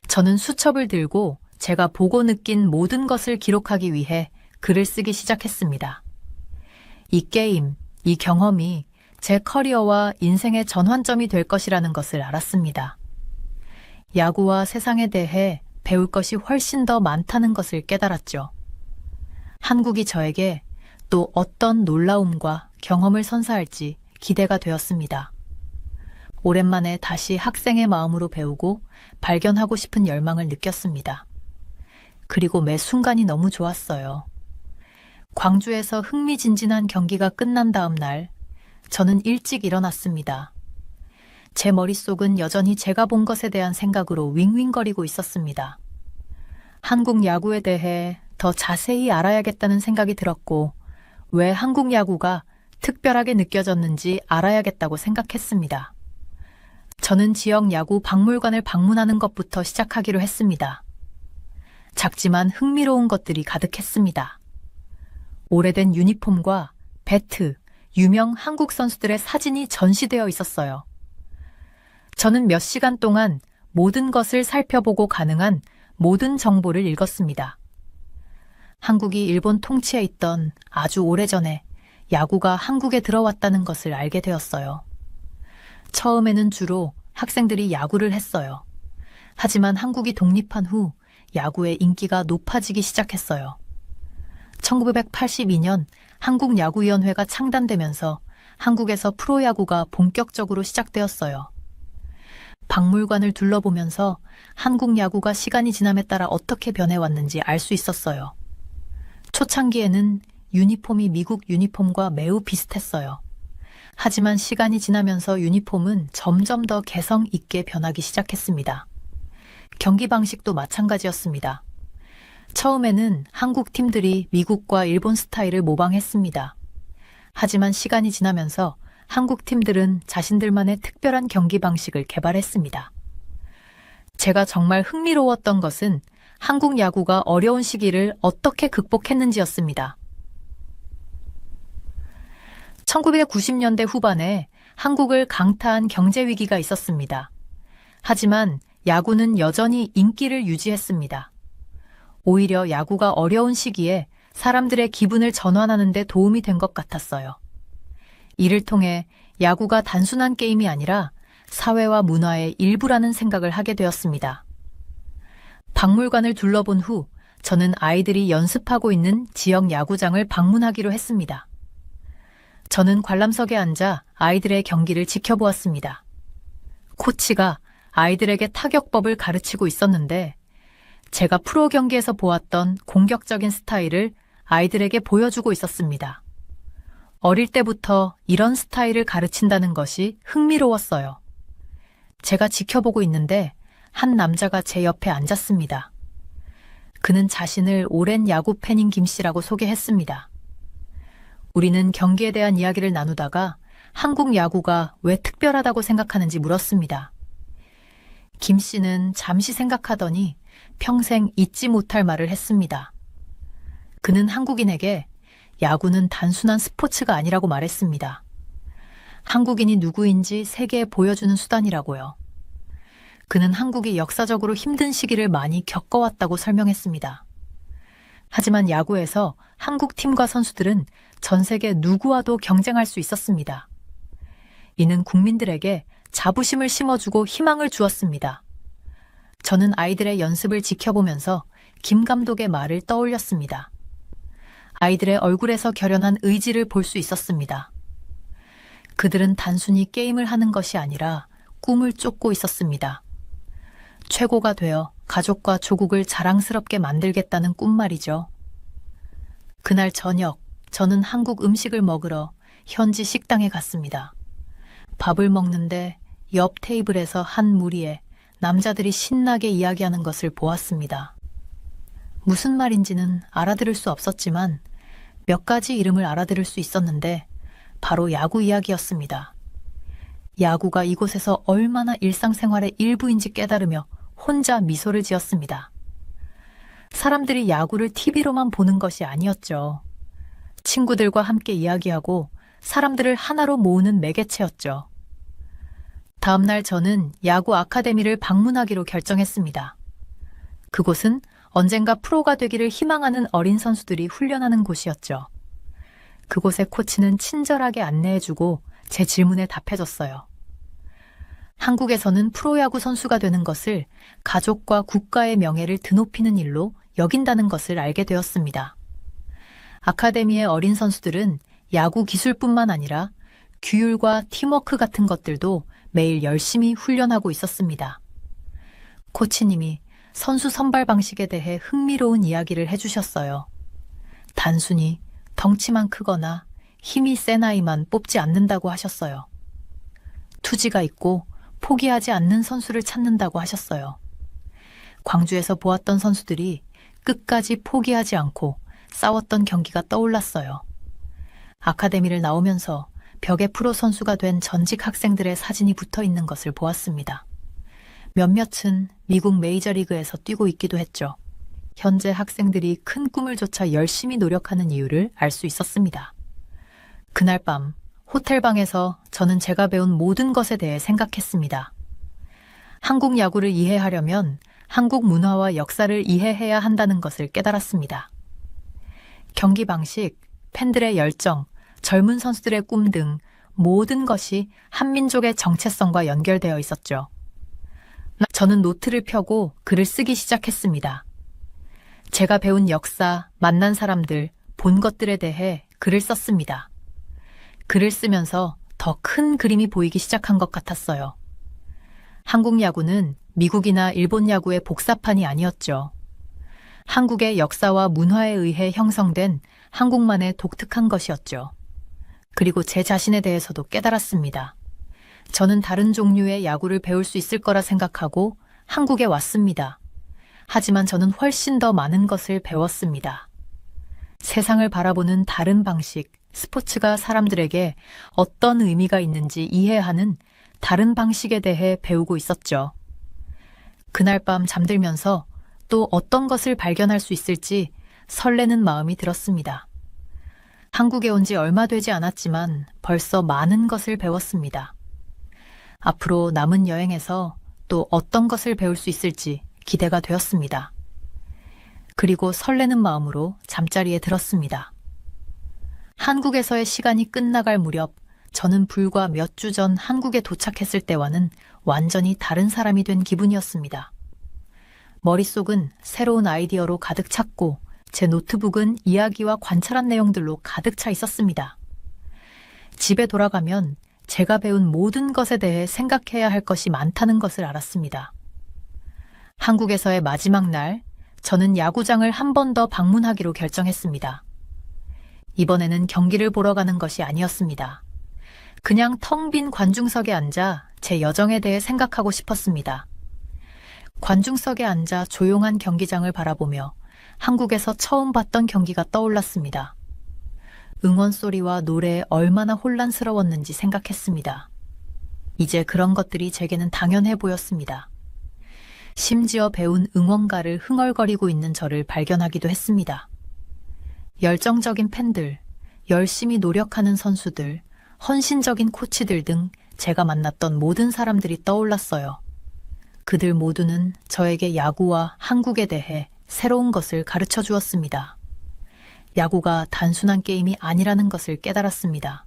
저는 수첩을 들고 제가 보고 느낀 모든 것을 기록하기 위해 글을 쓰기 시작했습니다. 이 게임, 이 경험이 제 커리어와 인생의 전환점이 될 것이라는 것을 알았습니다. 야구와 세상에 대해 배울 것이 훨씬 더 많다는 것을 깨달았죠. 한국이 저에게 또 어떤 놀라움과 경험을 선사할지 기대가 되었습니다. 오랜만에 다시 학생의 마음으로 배우고 발견하고 싶은 열망을 느꼈습니다. 그리고 매 순간이 너무 좋았어요. 광주에서 흥미진진한 경기가 끝난 다음 날, 저는 일찍 일어났습니다. 제 머릿속은 여전히 제가 본 것에 대한 생각으로 윙윙거리고 있었습니다. 한국 야구에 대해 더 자세히 알아야겠다는 생각이 들었고, 왜 한국 야구가 특별하게 느껴졌는지 알아야겠다고 생각했습니다. 저는 지역 야구 박물관을 방문하는 것부터 시작하기로 했습니다. 작지만 흥미로운 것들이 가득했습니다. 오래된 유니폼과 배트, 유명 한국 선수들의 사진이 전시되어 있었어요. 저는 몇 시간 동안 모든 것을 살펴보고 가능한 모든 정보를 읽었습니다. 한국이 일본 통치에 있던 아주 오래전에 야구가 한국에 들어왔다는 것을 알게 되었어요. 처음에는 주로 학생들이 야구를 했어요. 하지만 한국이 독립한 후 야구의 인기가 높아지기 시작했어요. 1982년 한국야구위원회가 창단되면서 한국에서 프로야구가 본격적으로 시작되었어요. 박물관을 둘러보면서 한국 야구가 시간이 지남에 따라 어떻게 변해왔는지 알 수 있었어요. 초창기에는 유니폼이 미국 유니폼과 매우 비슷했어요. 하지만 시간이 지나면서 유니폼은 점점 더 개성 있게 변하기 시작했습니다. 경기 방식도 마찬가지였습니다. 처음에는 한국 팀들이 미국과 일본 스타일을 모방했습니다. 하지만 시간이 지나면서 한국 팀들은 자신들만의 특별한 경기 방식을 개발했습니다. 제가 정말 흥미로웠던 것은 한국 야구가 어려운 시기를 어떻게 극복했는지였습니다. 1990년대 후반에 한국을 강타한 경제 위기가 있었습니다. 하지만 야구는 여전히 인기를 유지했습니다. 오히려 야구가 어려운 시기에 사람들의 기분을 전환하는 데 도움이 된 것 같았어요. 이를 통해 야구가 단순한 게임이 아니라 사회와 문화의 일부라는 생각을 하게 되었습니다. 박물관을 둘러본 후 저는 아이들이 연습하고 있는 지역 야구장을 방문하기로 했습니다. 저는 관람석에 앉아 아이들의 경기를 지켜보았습니다. 코치가 아이들에게 타격법을 가르치고 있었는데 제가 프로 경기에서 보았던 공격적인 스타일을 아이들에게 보여주고 있었습니다. 어릴 때부터 이런 스타일을 가르친다는 것이 흥미로웠어요. 제가 지켜보고 있는데 한 남자가 제 옆에 앉았습니다. 그는 자신을 오랜 야구 팬인 김 씨라고 소개했습니다. 우리는 경기에 대한 이야기를 나누다가 한국 야구가 왜 특별하다고 생각하는지 물었습니다. 김 씨는 잠시 생각하더니 평생 잊지 못할 말을 했습니다. 그는 한국인에게 야구는 단순한 스포츠가 아니라고 말했습니다. 한국인이 누구인지 세계에 보여주는 수단이라고요. 그는 한국이 역사적으로 힘든 시기를 많이 겪어왔다고 설명했습니다. 하지만 야구에서 한국 팀과 선수들은 전 세계 누구와도 경쟁할 수 있었습니다. 이는 국민들에게 자부심을 심어주고 희망을 주었습니다. 저는 아이들의 연습을 지켜보면서 김 감독의 말을 떠올렸습니다. 아이들의 얼굴에서 결연한 의지를 볼 수 있었습니다. 그들은 단순히 게임을 하는 것이 아니라 꿈을 쫓고 있었습니다. 최고가 되어 가족과 조국을 자랑스럽게 만들겠다는 꿈 말이죠. 그날 저녁, 저는 한국 음식을 먹으러 현지 식당에 갔습니다. 밥을 먹는데 옆 테이블에서 한 무리의 남자들이 신나게 이야기하는 것을 보았습니다. 무슨 말인지는 알아들을 수 없었지만 몇 가지 이름을 알아들을 수 있었는데 바로 야구 이야기였습니다. 야구가 이곳에서 얼마나 일상생활의 일부인지 깨달으며 혼자 미소를 지었습니다. 사람들이 야구를 TV로만 보는 것이 아니었죠. 친구들과 함께 이야기하고 사람들을 하나로 모으는 매개체였죠. 다음 날 저는 야구 아카데미를 방문하기로 결정했습니다. 그곳은 언젠가 프로가 되기를 희망하는 어린 선수들이 훈련하는 곳이었죠. 그곳의 코치는 친절하게 안내해주고 제 질문에 답해줬어요. 한국에서는 프로야구 선수가 되는 것을 가족과 국가의 명예를 드높이는 일로 여긴다는 것을 알게 되었습니다. 아카데미의 어린 선수들은 야구 기술뿐만 아니라 규율과 팀워크 같은 것들도 매일 열심히 훈련하고 있었습니다. 코치님이 선수 선발 방식에 대해 흥미로운 이야기를 해주셨어요. 단순히 덩치만 크거나 힘이 센 아이만 뽑지 않는다고 하셨어요. 투지가 있고 포기하지 않는 선수를 찾는다고 하셨어요. 광주에서 보았던 선수들이 끝까지 포기하지 않고 싸웠던 경기가 떠올랐어요. 아카데미를 나오면서 벽에 프로 선수가 된 전직 학생들의 사진이 붙어 있는 것을 보았습니다. 몇몇은 미국 메이저리그에서 뛰고 있기도 했죠. 현재 학생들이 큰 꿈을 좇아 열심히 노력하는 이유를 알 수 있었습니다. 그날 밤 호텔방에서 저는 제가 배운 모든 것에 대해 생각했습니다. 한국 야구를 이해하려면 한국 문화와 역사를 이해해야 한다는 것을 깨달았습니다. 경기 방식, 팬들의 열정, 젊은 선수들의 꿈 등 모든 것이 한민족의 정체성과 연결되어 있었죠. 저는 노트를 펴고 글을 쓰기 시작했습니다. 제가 배운 역사, 만난 사람들, 본 것들에 대해 글을 썼습니다. 글을 쓰면서 더 큰 그림이 보이기 시작한 것 같았어요. 한국 야구는 미국이나 일본 야구의 복사판이 아니었죠. 한국의 역사와 문화에 의해 형성된 한국만의 독특한 것이었죠. 그리고 제 자신에 대해서도 깨달았습니다. 저는 다른 종류의 야구를 배울 수 있을 거라 생각하고 한국에 왔습니다. 하지만 저는 훨씬 더 많은 것을 배웠습니다. 세상을 바라보는 다른 방식, 스포츠가 사람들에게 어떤 의미가 있는지 이해하는 다른 방식에 대해 배우고 있었죠. 그날 밤 잠들면서 또 어떤 것을 발견할 수 있을지 설레는 마음이 들었습니다. 한국에 온 지 얼마 되지 않았지만 벌써 많은 것을 배웠습니다. 앞으로 남은 여행에서 또 어떤 것을 배울 수 있을지 기대가 되었습니다. 그리고 설레는 마음으로 잠자리에 들었습니다. 한국에서의 시간이 끝나갈 무렵 저는 불과 몇 주 전 한국에 도착했을 때와는 완전히 다른 사람이 된 기분이었습니다. 머릿속은 새로운 아이디어로 가득 찼고 제 노트북은 이야기와 관찰한 내용들로 가득 차 있었습니다. 집에 돌아가면 제가 배운 모든 것에 대해 생각해야 할 것이 많다는 것을 알았습니다. 한국에서의 마지막 날, 저는 야구장을 한 번 더 방문하기로 결정했습니다. 이번에는 경기를 보러 가는 것이 아니었습니다. 그냥 텅 빈 관중석에 앉아 제 여정에 대해 생각하고 싶었습니다. 관중석에 앉아 조용한 경기장을 바라보며 한국에서 처음 봤던 경기가 떠올랐습니다. 응원 소리와 노래에 얼마나 혼란스러웠는지 생각했습니다. 이제 그런 것들이 제게는 당연해 보였습니다. 심지어 배운 응원가를 흥얼거리고 있는 저를 발견하기도 했습니다. 열정적인 팬들, 열심히 노력하는 선수들, 헌신적인 코치들 등 제가 만났던 모든 사람들이 떠올랐어요. 그들 모두는 저에게 야구와 한국에 대해 새로운 것을 가르쳐 주었습니다. 야구가 단순한 게임이 아니라는 것을 깨달았습니다.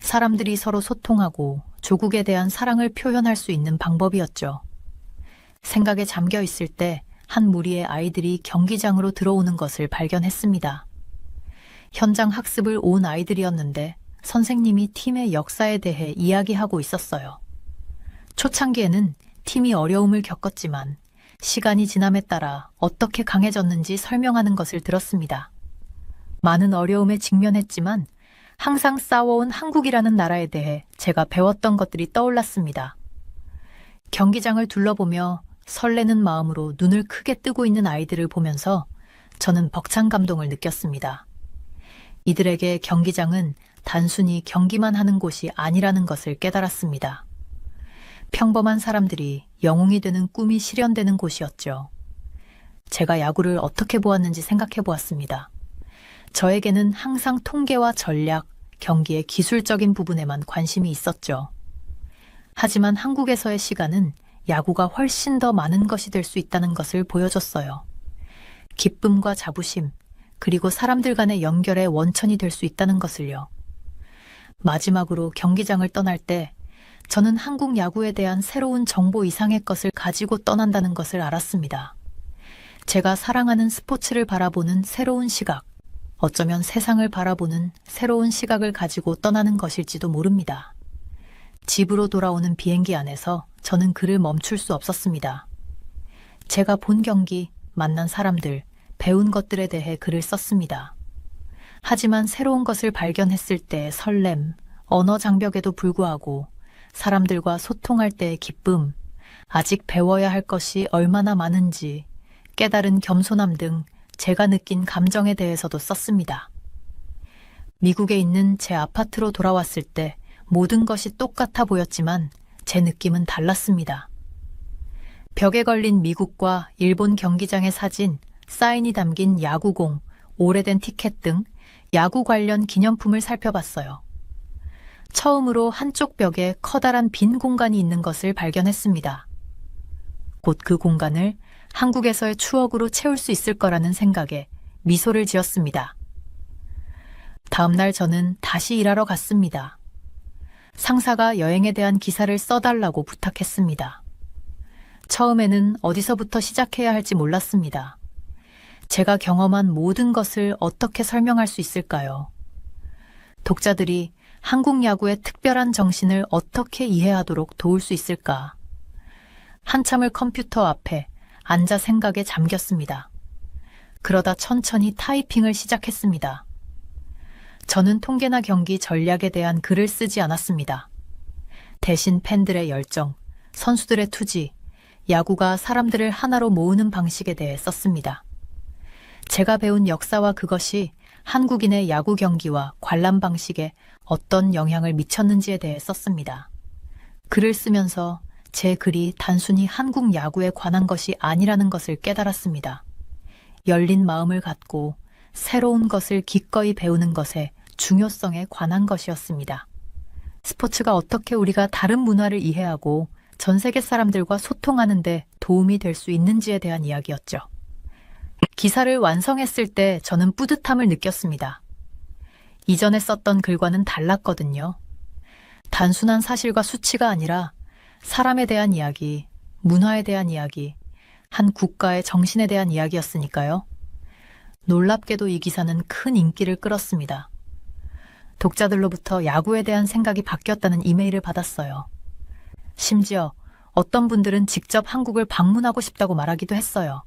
사람들이 서로 소통하고 조국에 대한 사랑을 표현할 수 있는 방법이었죠. 생각에 잠겨 있을 때 한 무리의 아이들이 경기장으로 들어오는 것을 발견했습니다. 현장 학습을 온 아이들이었는데 선생님이 팀의 역사에 대해 이야기하고 있었어요. 초창기에는 팀이 어려움을 겪었지만 시간이 지남에 따라 어떻게 강해졌는지 설명하는 것을 들었습니다. 많은 어려움에 직면했지만 항상 싸워온 한국이라는 나라에 대해 제가 배웠던 것들이 떠올랐습니다. 경기장을 둘러보며 설레는 마음으로 눈을 크게 뜨고 있는 아이들을 보면서 저는 벅찬 감동을 느꼈습니다. 이들에게 경기장은 단순히 경기만 하는 곳이 아니라는 것을 깨달았습니다. 평범한 사람들이 영웅이 되는 꿈이 실현되는 곳이었죠. 제가 야구를 어떻게 보았는지 생각해 보았습니다. 저에게는 항상 통계와 전략, 경기의 기술적인 부분에만 관심이 있었죠. 하지만 한국에서의 시간은 야구가 훨씬 더 많은 것이 될 수 있다는 것을 보여줬어요. 기쁨과 자부심, 그리고 사람들 간의 연결의 원천이 될 수 있다는 것을요. 마지막으로 경기장을 떠날 때 저는 한국 야구에 대한 새로운 정보 이상의 것을 가지고 떠난다는 것을 알았습니다. 제가 사랑하는 스포츠를 바라보는 새로운 시각, 어쩌면 세상을 바라보는 새로운 시각을 가지고 떠나는 것일지도 모릅니다. 집으로 돌아오는 비행기 안에서 저는 글을 멈출 수 없었습니다. 제가 본 경기, 만난 사람들, 배운 것들에 대해 글을 썼습니다. 하지만 새로운 것을 발견했을 때의 설렘, 언어 장벽에도 불구하고 사람들과 소통할 때의 기쁨, 아직 배워야 할 것이 얼마나 많은지 깨달은 겸손함 등 제가 느낀 감정에 대해서도 썼습니다. 미국에 있는 제 아파트로 돌아왔을 때 모든 것이 똑같아 보였지만 제 느낌은 달랐습니다. 벽에 걸린 미국과 일본 경기장의 사진, 사인이 담긴 야구공, 오래된 티켓 등 야구 관련 기념품을 살펴봤어요. 처음으로 한쪽 벽에 커다란 빈 공간이 있는 것을 발견했습니다. 곧 그 공간을 한국에서의 추억으로 채울 수 있을 거라는 생각에 미소를 지었습니다. 다음 날 저는 다시 일하러 갔습니다. 상사가 여행에 대한 기사를 써달라고 부탁했습니다. 처음에는 어디서부터 시작해야 할지 몰랐습니다. 제가 경험한 모든 것을 어떻게 설명할 수 있을까요? 독자들이 한국 야구의 특별한 정신을 어떻게 이해하도록 도울 수 있을까? 한참을 컴퓨터 앞에 앉아 생각에 잠겼습니다. 그러다 천천히 타이핑을 시작했습니다. 저는 통계나 경기 전략에 대한 글을 쓰지 않았습니다. 대신 팬들의 열정, 선수들의 투지, 야구가 사람들을 하나로 모으는 방식에 대해 썼습니다. 제가 배운 역사와 그것이 한국인의 야구 경기와 관람 방식에 어떤 영향을 미쳤는지에 대해 썼습니다. 글을 쓰면서 제 글이 단순히 한국 야구에 관한 것이 아니라는 것을 깨달았습니다. 열린 마음을 갖고 새로운 것을 기꺼이 배우는 것에 중요성에 관한 것이었습니다. 스포츠가 어떻게 우리가 다른 문화를 이해하고 전 세계 사람들과 소통하는 데 도움이 될 수 있는지에 대한 이야기였죠. 기사를 완성했을 때 저는 뿌듯함을 느꼈습니다. 이전에 썼던 글과는 달랐거든요. 단순한 사실과 수치가 아니라 사람에 대한 이야기, 문화에 대한 이야기, 한 국가의 정신에 대한 이야기였으니까요. 놀랍게도 이 기사는 큰 인기를 끌었습니다. 독자들로부터 야구에 대한 생각이 바뀌었다는 이메일을 받았어요. 심지어 어떤 분들은 직접 한국을 방문하고 싶다고 말하기도 했어요.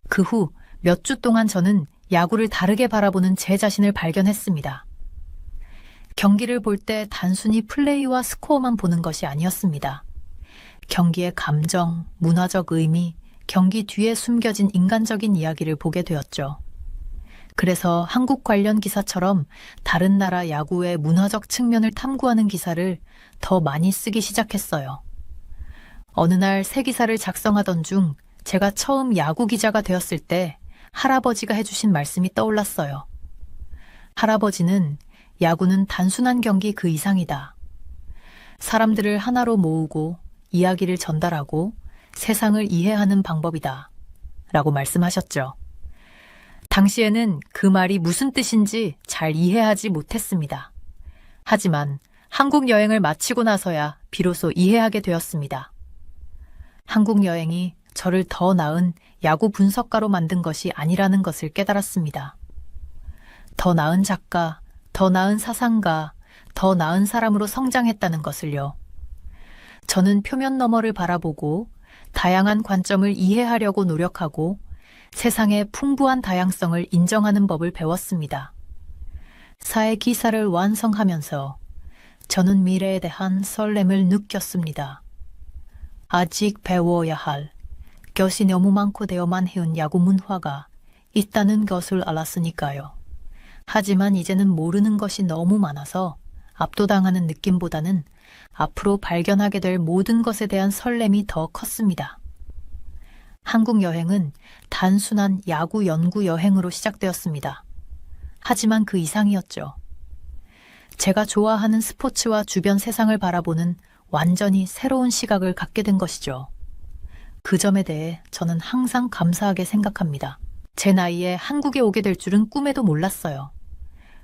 그 후 몇 주 동안 저는 야구를 다르게 바라보는 제 자신을 발견했습니다. 경기를 볼 때 단순히 플레이와 스코어만 보는 것이 아니었습니다. 경기의 감정, 문화적 의미, 경기 뒤에 숨겨진 인간적인 이야기를 보게 되었죠. 그래서 한국 관련 기사처럼 다른 나라 야구의 문화적 측면을 탐구하는 기사를 더 많이 쓰기 시작했어요. 어느 날 새 기사를 작성하던 중 제가 처음 야구 기자가 되었을 때 할아버지가 해주신 말씀이 떠올랐어요. 할아버지는 야구는 단순한 경기 그 이상이다. 사람들을 하나로 모으고 이야기를 전달하고 세상을 이해하는 방법이다. 라고 말씀하셨죠. 당시에는 그 말이 무슨 뜻인지 잘 이해하지 못했습니다. 하지만 한국 여행을 마치고 나서야 비로소 이해하게 되었습니다. 한국 여행이 저를 더 나은 야구 분석가로 만든 것이 아니라는 것을 깨달았습니다. 더 나은 작가, 더 나은 사상가, 더 나은 사람으로 성장했다는 것을요. 저는 표면 너머를 바라보고 다양한 관점을 이해하려고 노력하고 세상의 풍부한 다양성을 인정하는 법을 배웠습니다. 사회 기사를 완성하면서 저는 미래에 대한 설렘을 느꼈습니다. 아직 배워야 할 것이 너무 많고 되어만 해온 야구 문화가 있다는 것을 알았으니까요. 하지만 이제는 모르는 것이 너무 많아서 압도당하는 느낌보다는 앞으로 발견하게 될 모든 것에 대한 설렘이 더 컸습니다. 한국 여행은 단순한 야구 연구 여행으로 시작되었습니다. 하지만 그 이상이었죠. 제가 좋아하는 스포츠와 주변 세상을 바라보는 완전히 새로운 시각을 갖게 된 것이죠. 그 점에 대해 저는 항상 감사하게 생각합니다. 제 나이에 한국에 오게 될 줄은 꿈에도 몰랐어요.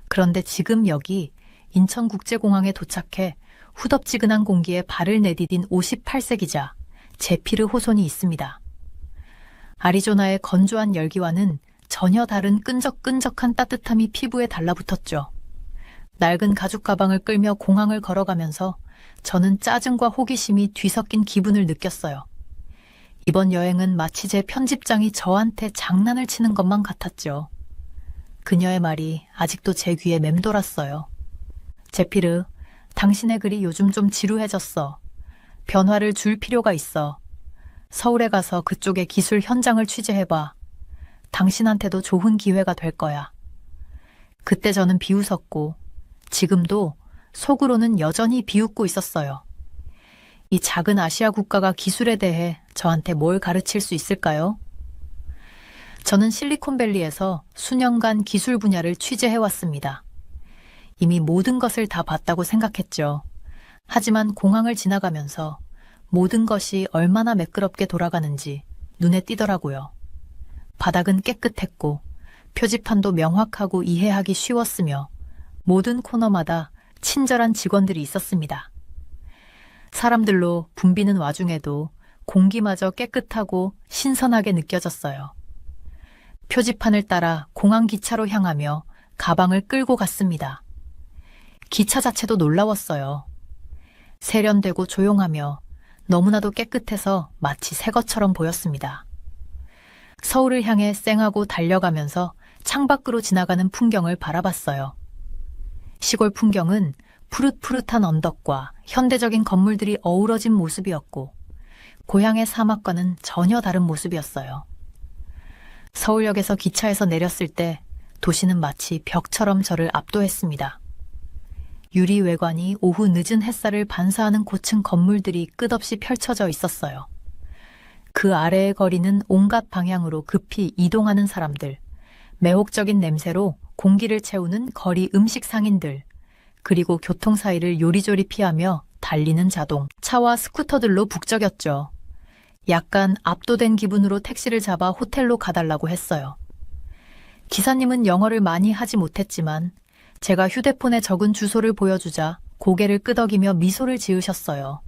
그런데 지금 여기 인천국제공항에 도착해 후덥지근한 공기에 발을 내디딘 58세 기자 제피르 호손이 있습니다. 아리조나의 건조한 열기와는 전혀 다른 끈적끈적한 따뜻함이 피부에 달라붙었죠. 낡은 가죽 가방을 끌며 공항을 걸어가면서 저는 짜증과 호기심이 뒤섞인 기분을 느꼈어요. 이번 여행은 마치 제 편집장이 저한테 장난을 치는 것만 같았죠. 그녀의 말이 아직도 제 귀에 맴돌았어요. 제피르, 당신의 글이 요즘 좀 지루해졌어. 변화를 줄 필요가 있어. 서울에 가서 그쪽의 기술 현장을 취재해봐. 당신한테도 좋은 기회가 될 거야. 그때 저는 비웃었고 지금도 속으로는 여전히 비웃고 있었어요. 이 작은 아시아 국가가 기술에 대해 저한테 뭘 가르칠 수 있을까요? 저는 실리콘밸리에서 수년간 기술 분야를 취재해왔습니다. 이미 모든 것을 다 봤다고 생각했죠. 하지만 공항을 지나가면서 모든 것이 얼마나 매끄럽게 돌아가는지 눈에 띄더라고요. 바닥은 깨끗했고 표지판도 명확하고 이해하기 쉬웠으며 모든 코너마다 친절한 직원들이 있었습니다. 사람들로 붐비는 와중에도 공기마저 깨끗하고 신선하게 느껴졌어요. 표지판을 따라 공항 기차로 향하며 가방을 끌고 갔습니다. 기차 자체도 놀라웠어요. 세련되고 조용하며 너무나도 깨끗해서 마치 새 것처럼 보였습니다. 서울을 향해 쌩하고 달려가면서 창밖으로 지나가는 풍경을 바라봤어요. 시골 풍경은 푸릇푸릇한 언덕과 현대적인 건물들이 어우러진 모습이었고 고향의 사막과는 전혀 다른 모습이었어요. 서울역에서 기차에서 내렸을 때 도시는 마치 벽처럼 저를 압도했습니다. 유리 외관이 오후 늦은 햇살을 반사하는 고층 건물들이 끝없이 펼쳐져 있었어요. 그 아래의 거리는 온갖 방향으로 급히 이동하는 사람들, 매혹적인 냄새로 공기를 채우는 거리 음식 상인들, 그리고 교통 사이를 요리조리 피하며 달리는 자동, 차와 스쿠터들로 북적였죠. 약간 압도된 기분으로 택시를 잡아 호텔로 가달라고 했어요. 기사님은 영어를 많이 하지 못했지만 제가 휴대폰에 적은 주소를 보여주자 고개를 끄덕이며 미소를 지으셨어요.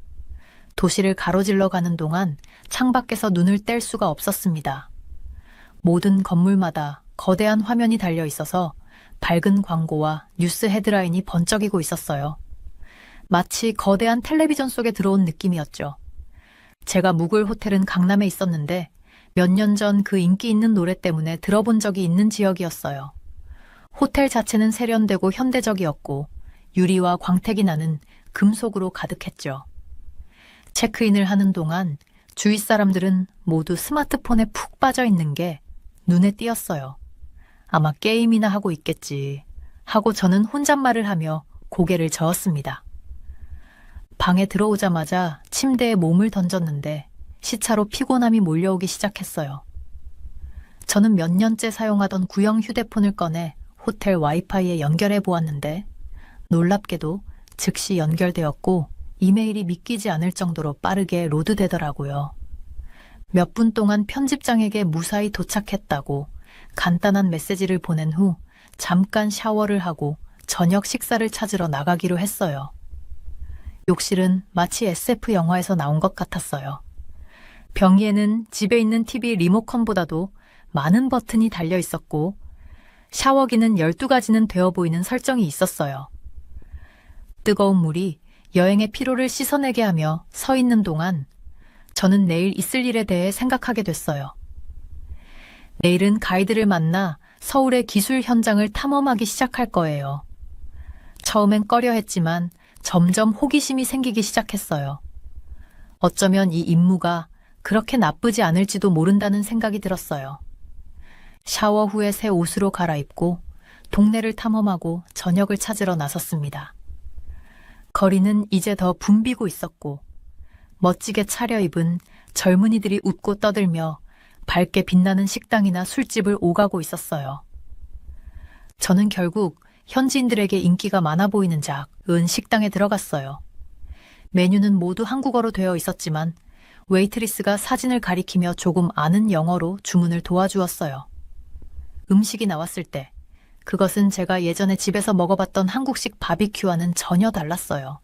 도시를 가로질러 가는 동안 창밖에서 눈을 뗄 수가 없었습니다. 모든 건물마다 거대한 화면이 달려 있어서 밝은 광고와 뉴스 헤드라인이 번쩍이고 있었어요. 마치 거대한 텔레비전 속에 들어온 느낌이었죠. 제가 묵을 호텔은 강남에 있었는데 몇 년 전 그 인기 있는 노래 때문에 들어본 적이 있는 지역이었어요. 호텔 자체는 세련되고 현대적이었고 유리와 광택이 나는 금속으로 가득했죠. 체크인을 하는 동안 주위 사람들은 모두 스마트폰에 푹 빠져 있는 게 눈에 띄었어요. 아마 게임이나 하고 있겠지 하고 저는 혼잣말을 하며 고개를 저었습니다. 방에 들어오자마자 침대에 몸을 던졌는데 시차로 피곤함이 몰려오기 시작했어요. 저는 몇 년째 사용하던 구형 휴대폰을 꺼내 호텔 와이파이에 연결해 보았는데 놀랍게도 즉시 연결되었고 이메일이 믿기지 않을 정도로 빠르게 로드되더라고요. 몇 분 동안 편집장에게 무사히 도착했다고 간단한 메시지를 보낸 후 잠깐 샤워를 하고 저녁 식사를 찾으러 나가기로 했어요. 욕실은 마치 SF 영화에서 나온 것 같았어요. 벽위에는 집에 있는 TV 리모컨보다도 많은 버튼이 달려 있었고 샤워기는 12가지는 되어 보이는 설정이 있었어요. 뜨거운 물이 여행의 피로를 씻어내게 하며 서 있는 동안 저는 내일 있을 일에 대해 생각하게 됐어요. 내일은 가이드를 만나 서울의 기술 현장을 탐험하기 시작할 거예요. 처음엔 꺼려했지만 점점 호기심이 생기기 시작했어요. 어쩌면 이 임무가 그렇게 나쁘지 않을지도 모른다는 생각이 들었어요. 샤워 후에 새 옷으로 갈아입고 동네를 탐험하고 저녁을 찾으러 나섰습니다. 거리는 이제 더 붐비고 있었고 멋지게 차려입은 젊은이들이 웃고 떠들며 밝게 빛나는 식당이나 술집을 오가고 있었어요. 저는 결국 현지인들에게 인기가 많아 보이는 작은 식당에 들어갔어요. 메뉴는 모두 한국어로 되어 있었지만 웨이트리스가 사진을 가리키며 조금 아는 영어로 주문을 도와주었어요. 음식이 나왔을 때 그것은 제가 예전에 집에서 먹어봤던 한국식 바비큐와는 전혀 달랐어요.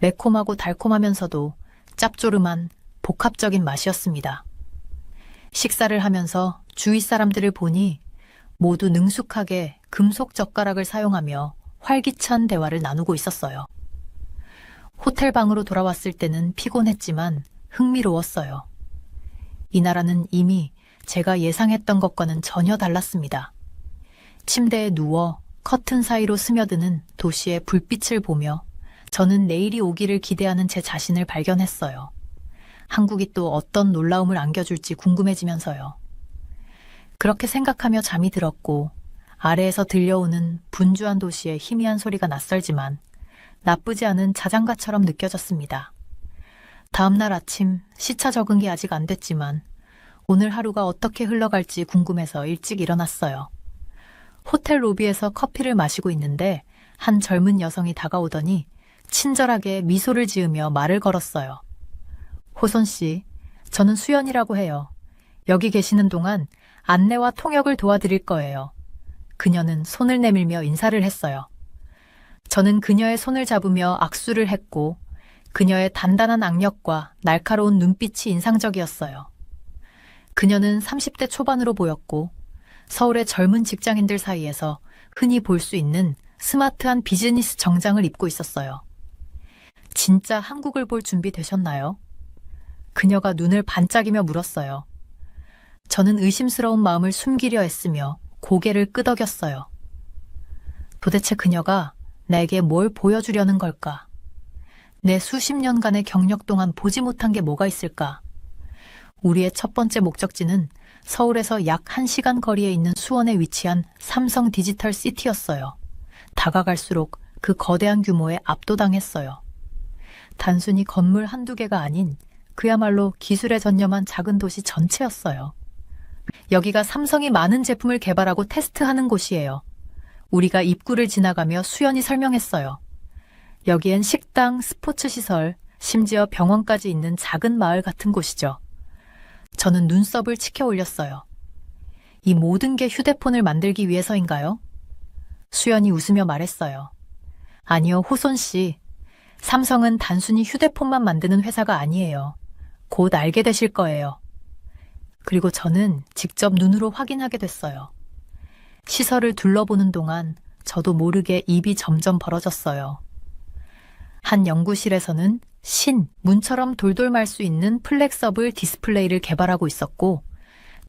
매콤하고 달콤하면서도 짭조름한 복합적인 맛이었습니다. 식사를 하면서 주위 사람들을 보니 모두 능숙하게 금속 젓가락을 사용하며 활기찬 대화를 나누고 있었어요. 호텔 방으로 돌아왔을 때는 피곤했지만 흥미로웠어요. 이 나라는 이미 제가 예상했던 것과는 전혀 달랐습니다. 침대에 누워 커튼 사이로 스며드는 도시의 불빛을 보며 저는 내일이 오기를 기대하는 제 자신을 발견했어요. 한국이 또 어떤 놀라움을 안겨줄지 궁금해지면서요. 그렇게 생각하며 잠이 들었고 아래에서 들려오는 분주한 도시의 희미한 소리가 낯설지만 나쁘지 않은 자장가처럼 느껴졌습니다. 다음 날 아침 시차 적응이 아직 안 됐지만 오늘 하루가 어떻게 흘러갈지 궁금해서 일찍 일어났어요. 호텔 로비에서 커피를 마시고 있는데 한 젊은 여성이 다가오더니 친절하게 미소를 지으며 말을 걸었어요. 호선 씨, 저는 수연이라고 해요. 여기 계시는 동안 안내와 통역을 도와드릴 거예요. 그녀는 손을 내밀며 인사를 했어요. 저는 그녀의 손을 잡으며 악수를 했고 그녀의 단단한 악력과 날카로운 눈빛이 인상적이었어요. 그녀는 30대 초반으로 보였고 서울의 젊은 직장인들 사이에서 흔히 볼 수 있는 스마트한 비즈니스 정장을 입고 있었어요. 진짜 한국을 볼 준비 되셨나요? 그녀가 눈을 반짝이며 물었어요. 저는 의심스러운 마음을 숨기려 했으며 고개를 끄덕였어요. 도대체 그녀가 나에게 뭘 보여주려는 걸까? 내 수십 년간의 경력 동안 보지 못한 게 뭐가 있을까? 우리의 첫 번째 목적지는 서울에서 약 1시간 거리에 있는 수원에 위치한 삼성 디지털 시티였어요. 다가갈수록 그 거대한 규모에 압도당했어요. 단순히 건물 한두 개가 아닌 그야말로 기술에 전념한 작은 도시 전체였어요. 여기가 삼성이 많은 제품을 개발하고 테스트하는 곳이에요. 우리가 입구를 지나가며 수연이 설명했어요. 여기엔 식당, 스포츠 시설, 심지어 병원까지 있는 작은 마을 같은 곳이죠. 저는 눈썹을 치켜 올렸어요. 이 모든 게 휴대폰을 만들기 위해서인가요? 수연이 웃으며 말했어요. 아니요, 호손 씨. 삼성은 단순히 휴대폰만 만드는 회사가 아니에요. 곧 알게 되실 거예요. 그리고 저는 직접 눈으로 확인하게 됐어요. 시설을 둘러보는 동안 저도 모르게 입이 점점 벌어졌어요. 한 연구실에서는 문처럼 돌돌 말 수 있는 플렉서블 디스플레이를 개발하고 있었고,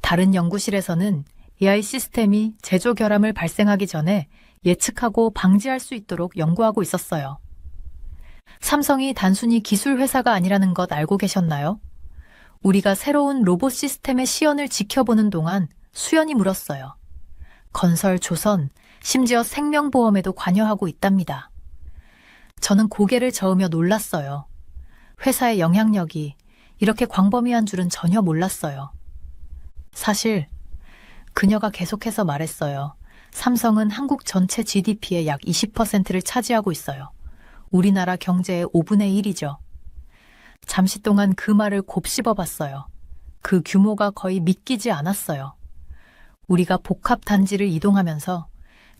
다른 연구실에서는 AI 시스템이 제조 결함을 발생하기 전에 예측하고 방지할 수 있도록 연구하고 있었어요. 삼성이 단순히 기술 회사가 아니라는 것 알고 계셨나요? 우리가 새로운 로봇 시스템의 시연을 지켜보는 동안 수연이 물었어요. 건설, 조선, 심지어 생명보험에도 관여하고 있답니다. 저는 고개를 저으며 놀랐어요. 회사의 영향력이 이렇게 광범위한 줄은 전혀 몰랐어요. 사실 그녀가 계속해서 말했어요. 삼성은 한국 전체 GDP의 약 20%를 차지하고 있어요. 우리나라 경제의 5분의 1이죠. 잠시 동안 그 말을 곱씹어 봤어요. 그 규모가 거의 믿기지 않았어요. 우리가 복합 단지를 이동하면서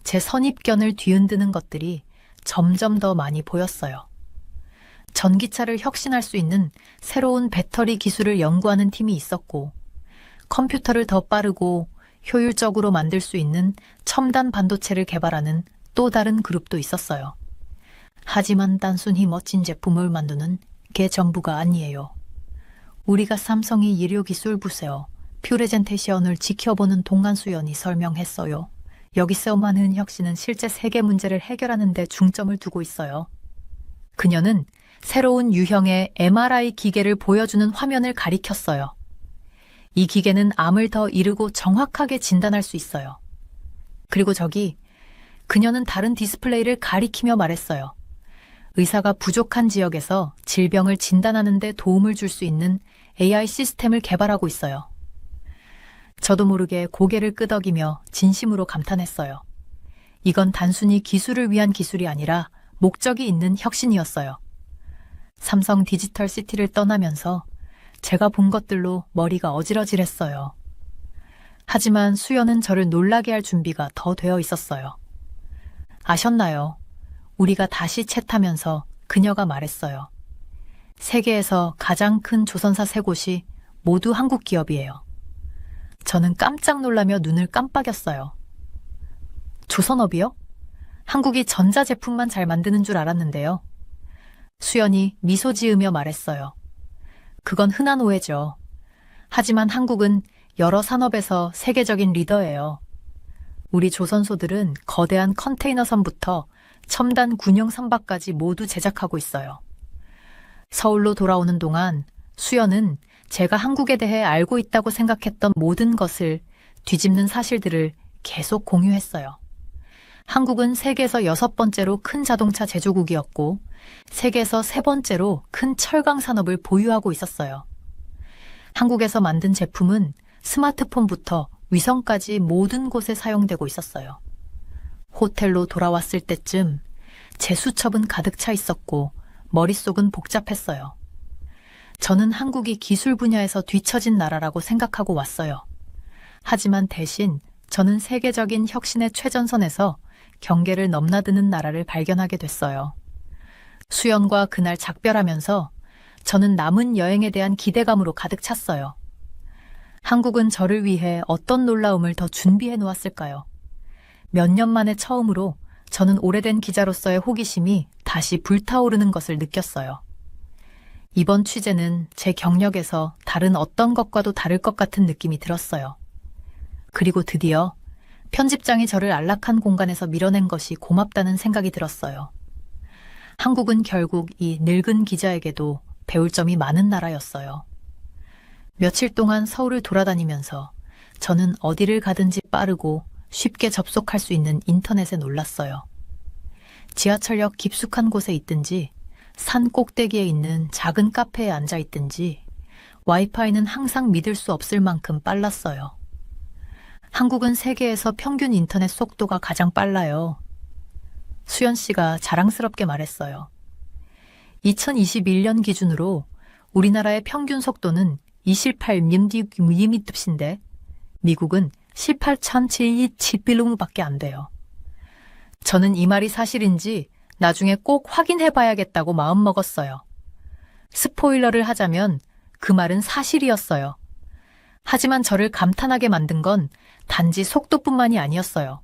제 선입견을 뒤흔드는 것들이 점점 더 많이 보였어요. 전기차를 혁신할 수 있는 새로운 배터리 기술을 연구하는 팀이 있었고, 컴퓨터를 더 빠르고 효율적으로 만들 수 있는 첨단 반도체를 개발하는 또 다른 그룹도 있었어요. 하지만 단순히 멋진 제품을 만드는 게 전부가 아니에요. 우리가 삼성이医療기술부세요. 프레젠테이션을 지켜보는 동안 수연이 설명했어요. 여기서 많은 혁신은 실제 세계 문제를 해결하는 데 중점을 두고 있어요. 그녀는 새로운 유형의 MRI 기계를 보여주는 화면을 가리켰어요. 이 기계는 암을 더 이르고 정확하게 진단할 수 있어요. 그리고 그녀는 다른 디스플레이를 가리키며 말했어요. 의사가 부족한 지역에서 질병을 진단하는 데 도움을 줄 수 있는 AI 시스템을 개발하고 있어요. 저도 모르게 고개를 끄덕이며 진심으로 감탄했어요. 이건 단순히 기술을 위한 기술이 아니라 목적이 있는 혁신이었어요. 삼성 디지털 시티를 떠나면서 제가 본 것들로 머리가 어지러질했어요. 하지만 수연은 저를 놀라게 할 준비가 더 되어 있었어요. 아셨나요? 우리가 다시 채 타면서 그녀가 말했어요. 세계에서 가장 큰 조선사 3곳이 모두 한국 기업이에요. 저는 깜짝 놀라며 눈을 깜빡였어요. 조선업이요? 한국이 전자제품만 잘 만드는 줄 알았는데요. 수연이 미소 지으며 말했어요. 그건 흔한 오해죠. 하지만 한국은 여러 산업에서 세계적인 리더예요. 우리 조선소들은 거대한 컨테이너선부터 첨단 군용 선박까지 모두 제작하고 있어요. 서울로 돌아오는 동안 수연은 제가 한국에 대해 알고 있다고 생각했던 모든 것을 뒤집는 사실들을 계속 공유했어요. 한국은 세계에서 6번째로 큰 자동차 제조국이었고 세계에서 3번째로 큰 철강 산업을 보유하고 있었어요. 한국에서 만든 제품은 스마트폰부터 위성까지 모든 곳에 사용되고 있었어요. 호텔로 돌아왔을 때쯤 제 수첩은 가득 차 있었고 머릿속은 복잡했어요. 저는 한국이 기술 분야에서 뒤처진 나라라고 생각하고 왔어요. 하지만 대신 저는 세계적인 혁신의 최전선에서 경계를 넘나드는 나라를 발견하게 됐어요. 수연과 그날 작별하면서 저는 남은 여행에 대한 기대감으로 가득 찼어요. 한국은 저를 위해 어떤 놀라움을 더 준비해 놓았을까요? 몇 년 만에 처음으로 저는 오래된 기자로서의 호기심이 다시 불타오르는 것을 느꼈어요. 이번 취재는 제 경력에서 다른 어떤 것과도 다를 것 같은 느낌이 들었어요. 그리고 드디어 편집장이 저를 안락한 공간에서 밀어낸 것이 고맙다는 생각이 들었어요. 한국은 결국 이 늙은 기자에게도 배울 점이 많은 나라였어요. 며칠 동안 서울을 돌아다니면서 저는 어디를 가든지 빠르고 쉽게 접속할 수 있는 인터넷에 놀랐어요. 지하철역 깊숙한 곳에 있든지 산 꼭대기에 있는 작은 카페에 앉아 있든지 와이파이는 항상 믿을 수 없을 만큼 빨랐어요. 한국은 세계에서 평균 인터넷 속도가 가장 빨라요. 수연 씨가 자랑스럽게 말했어요. 2021년 기준으로 우리나라의 평균 속도는 28mbps인데 미국은 18,727km밖에 안 돼요. 저는 이 말이 사실인지 나중에 꼭 확인해 봐야겠다고 마음먹었어요. 스포일러를 하자면 그 말은 사실이었어요. 하지만 저를 감탄하게 만든 건 단지 속도뿐만이 아니었어요.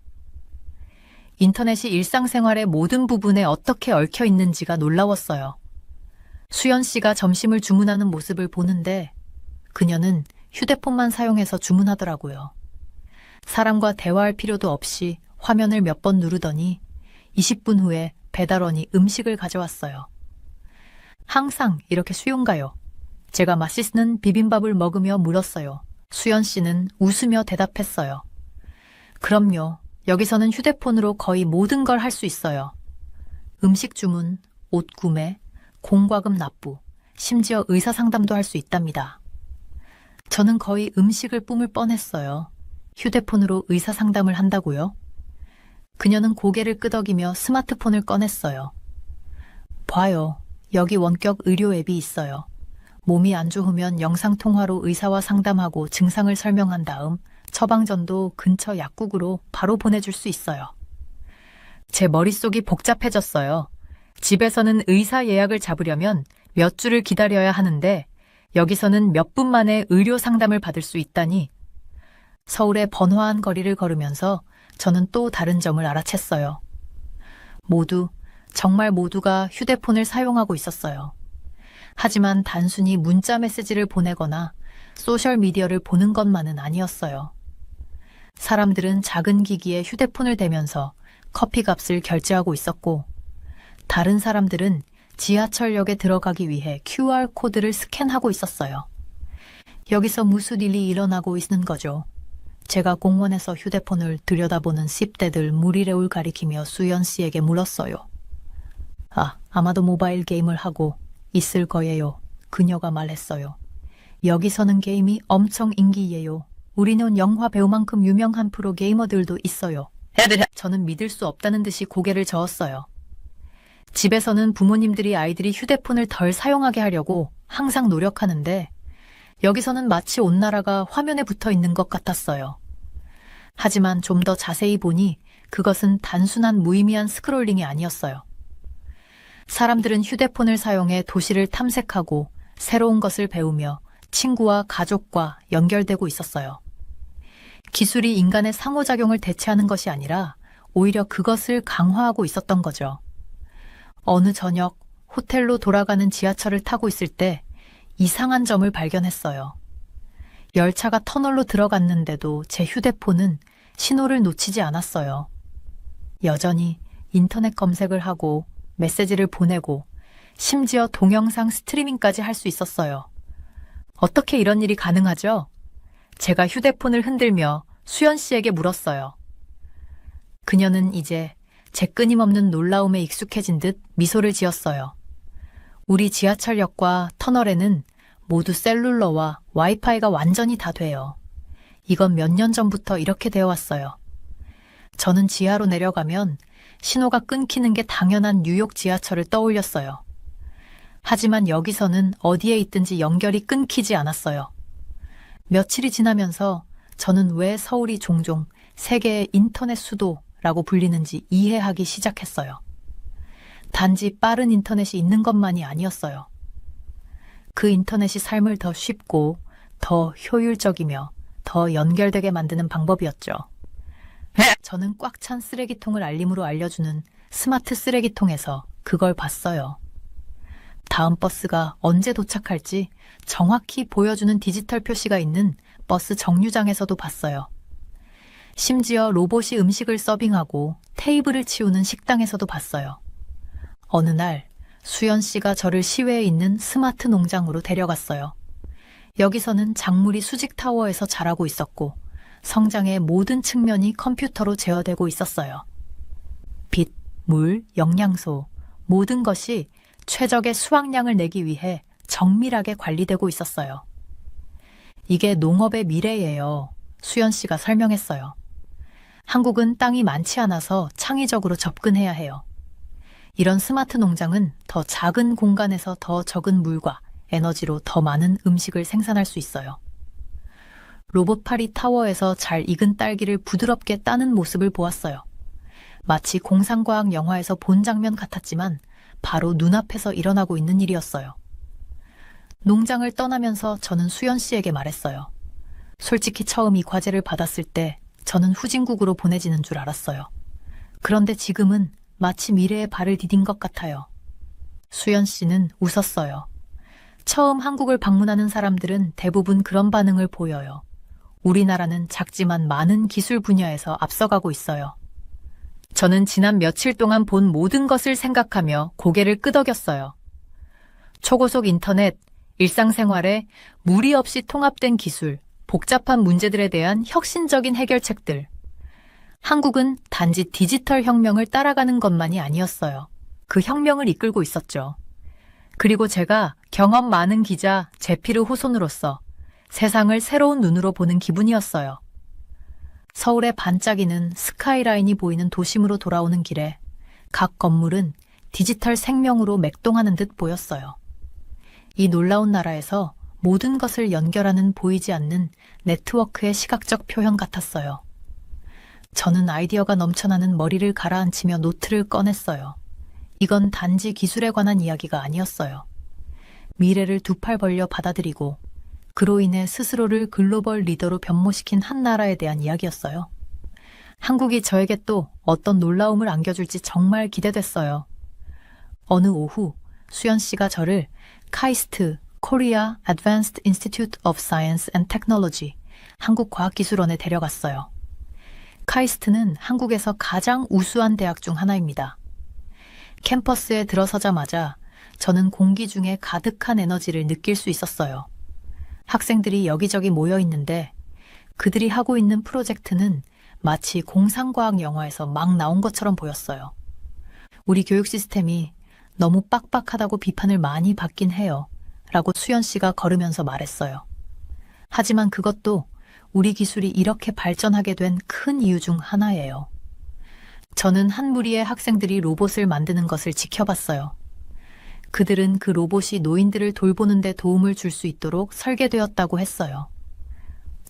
인터넷이 일상생활의 모든 부분에 어떻게 얽혀 있는지가 놀라웠어요. 수연 씨가 점심을 주문하는 모습을 보는데 그녀는 휴대폰만 사용해서 주문하더라고요. 사람과 대화할 필요도 없이 화면을 몇 번 누르더니 20분 후에 배달원이 음식을 가져왔어요. 항상 이렇게 쉬운가요? 제가 맛있는 비빔밥을 먹으며 물었어요. 수연 씨는 웃으며 대답했어요. 그럼요. 여기서는 휴대폰으로 거의 모든 걸 할 수 있어요. 음식 주문, 옷 구매, 공과금 납부, 심지어 의사 상담도 할 수 있답니다. 저는 거의 음식을 뿜을 뻔했어요. 휴대폰으로 의사 상담을 한다고요? 그녀는 고개를 끄덕이며 스마트폰을 꺼냈어요. 봐요. 여기 원격 의료 앱이 있어요. 몸이 안 좋으면 영상통화로 의사와 상담하고 증상을 설명한 다음 처방전도 근처 약국으로 바로 보내줄 수 있어요. 제 머릿속이 복잡해졌어요. 집에서는 의사 예약을 잡으려면 몇 주를 기다려야 하는데 여기서는 몇 분 만에 의료 상담을 받을 수 있다니. 서울의 번화한 거리를 걸으면서 저는 또 다른 점을 알아챘어요. 정말 모두가 휴대폰을 사용하고 있었어요. 하지만 단순히 문자 메시지를 보내거나 소셜미디어를 보는 것만은 아니었어요. 사람들은 작은 기기에 휴대폰을 대면서 커피값을 결제하고 있었고, 다른 사람들은 지하철역에 들어가기 위해 QR코드를 스캔하고 있었어요. 여기서 무슨 일이 일어나고 있는 거죠? 제가 공원에서 휴대폰을 들여다보는 10대들 무리레울 가리키며 수연 씨에게 물었어요. 아마도 모바일 게임을 하고 있을 거예요. 그녀가 말했어요. 여기서는 게임이 엄청 인기예요. 우리는 영화 배우만큼 유명한 프로 게이머들도 있어요. 저는 믿을 수 없다는 듯이 고개를 저었어요. 집에서는 부모님들이 아이들이 휴대폰을 덜 사용하게 하려고 항상 노력하는데 여기서는 마치 온 나라가 화면에 붙어 있는 것 같았어요. 하지만 좀 더 자세히 보니 그것은 단순한 무의미한 스크롤링이 아니었어요. 사람들은 휴대폰을 사용해 도시를 탐색하고 새로운 것을 배우며 친구와 가족과 연결되고 있었어요. 기술이 인간의 상호작용을 대체하는 것이 아니라 오히려 그것을 강화하고 있었던 거죠. 어느 저녁 호텔로 돌아가는 지하철을 타고 있을 때 이상한 점을 발견했어요. 열차가 터널로 들어갔는데도 제 휴대폰은 신호를 놓치지 않았어요. 여전히 인터넷 검색을 하고 메시지를 보내고 심지어 동영상 스트리밍까지 할 수 있었어요. 어떻게 이런 일이 가능하죠? 제가 휴대폰을 흔들며 수연 씨에게 물었어요. 그녀는 이제 제 끊임없는 놀라움에 익숙해진 듯 미소를 지었어요. 우리 지하철역과 터널에는 모두 셀룰러와 와이파이가 완전히 다 돼요. 이건 몇 년 전부터 이렇게 되어 왔어요. 저는 지하로 내려가면 신호가 끊기는 게 당연한 뉴욕 지하철을 떠올렸어요. 하지만 여기서는 어디에 있든지 연결이 끊기지 않았어요. 며칠이 지나면서 저는 왜 서울이 종종 세계의 인터넷 수도라고 불리는지 이해하기 시작했어요. 단지 빠른 인터넷이 있는 것만이 아니었어요. 그 인터넷이 삶을 더 쉽고 더 효율적이며 더 연결되게 만드는 방법이었죠. 저는 꽉 찬 쓰레기통을 알림으로 알려주는 스마트 쓰레기통에서 그걸 봤어요. 다음 버스가 언제 도착할지 정확히 보여주는 디지털 표시가 있는 버스 정류장에서도 봤어요. 심지어 로봇이 음식을 서빙하고 테이블을 치우는 식당에서도 봤어요. 어느 날 수연 씨가 저를 시외에 있는 스마트 농장으로 데려갔어요. 여기서는 작물이 수직타워에서 자라고 있었고 성장의 모든 측면이 컴퓨터로 제어되고 있었어요. 빛, 물, 영양소, 모든 것이 최적의 수확량을 내기 위해 정밀하게 관리되고 있었어요. 이게 농업의 미래예요. 수연 씨가 설명했어요. 한국은 땅이 많지 않아서 창의적으로 접근해야 해요. 이런 스마트 농장은 더 작은 공간에서 더 적은 물과 에너지로 더 많은 음식을 생산할 수 있어요. 로봇팔이 타워에서 잘 익은 딸기를 부드럽게 따는 모습을 보았어요. 마치 공상과학 영화에서 본 장면 같았지만 바로 눈앞에서 일어나고 있는 일이었어요. 농장을 떠나면서 저는 수연 씨에게 말했어요. 솔직히 처음 이 과제를 받았을 때 저는 후진국으로 보내지는 줄 알았어요. 그런데 지금은 마치 미래에 발을 디딘 것 같아요. 수연 씨는 웃었어요. 처음 한국을 방문하는 사람들은 대부분 그런 반응을 보여요. 우리나라는 작지만 많은 기술 분야에서 앞서가고 있어요. 저는 지난 며칠 동안 본 모든 것을 생각하며 고개를 끄덕였어요. 초고속 인터넷, 일상생활에 무리 없이 통합된 기술, 복잡한 문제들에 대한 혁신적인 해결책들. 한국은 단지 디지털 혁명을 따라가는 것만이 아니었어요. 그 혁명을 이끌고 있었죠. 그리고 제가 경험 많은 기자 제피르 호손으로서 세상을 새로운 눈으로 보는 기분이었어요. 서울의 반짝이는 스카이라인이 보이는 도심으로 돌아오는 길에 각 건물은 디지털 생명으로 맥동하는 듯 보였어요. 이 놀라운 나라에서 모든 것을 연결하는 보이지 않는 네트워크의 시각적 표현 같았어요. 저는 아이디어가 넘쳐나는 머리를 가라앉히며 노트를 꺼냈어요. 이건 단지 기술에 관한 이야기가 아니었어요. 미래를 두 팔 벌려 받아들이고 그로 인해 스스로를 글로벌 리더로 변모시킨 한 나라에 대한 이야기였어요. 한국이 저에게 또 어떤 놀라움을 안겨줄지 정말 기대됐어요. 어느 오후 수연 씨가 저를 카이스트, Korea Advanced Institute of Science and Technology, 한국과학기술원에 데려갔어요. 카이스트는 한국에서 가장 우수한 대학 중 하나입니다. 캠퍼스에 들어서자마자 저는 공기 중에 가득한 에너지를 느낄 수 있었어요. 학생들이 여기저기 모여 있는데 그들이 하고 있는 프로젝트는 마치 공상과학 영화에서 막 나온 것처럼 보였어요. 우리 교육 시스템이 너무 빡빡하다고 비판을 많이 받긴 해요. 라고 수연 씨가 걸으면서 말했어요. 하지만 그것도 우리 기술이 이렇게 발전하게 된 큰 이유 중 하나예요. 저는 한 무리의 학생들이 로봇을 만드는 것을 지켜봤어요. 그들은 그 로봇이 노인들을 돌보는 데 도움을 줄 수 있도록 설계되었다고 했어요.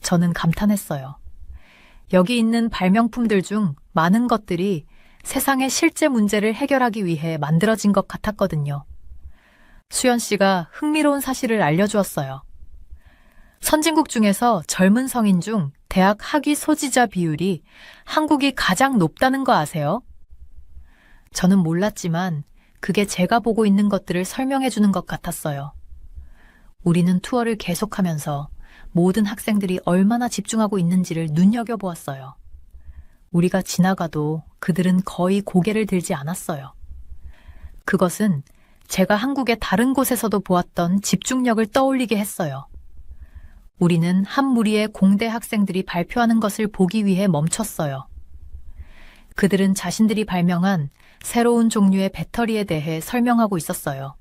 저는 감탄했어요. 여기 있는 발명품들 중 많은 것들이 세상의 실제 문제를 해결하기 위해 만들어진 것 같았거든요. 수연 씨가 흥미로운 사실을 알려주었어요. 선진국 중에서 젊은 성인 중 대학 학위 소지자 비율이 한국이 가장 높다는 거 아세요? 저는 몰랐지만 그게 제가 보고 있는 것들을 설명해 주는 것 같았어요. 우리는 투어를 계속하면서 모든 학생들이 얼마나 집중하고 있는지를 눈여겨보았어요. 우리가 지나가도 그들은 거의 고개를 들지 않았어요. 그것은 제가 한국의 다른 곳에서도 보았던 집중력을 떠올리게 했어요. 우리는 한 무리의 공대 학생들이 발표하는 것을 보기 위해 멈췄어요. 그들은 자신들이 발명한 새로운 종류의 배터리에 대해 설명하고 있었어요.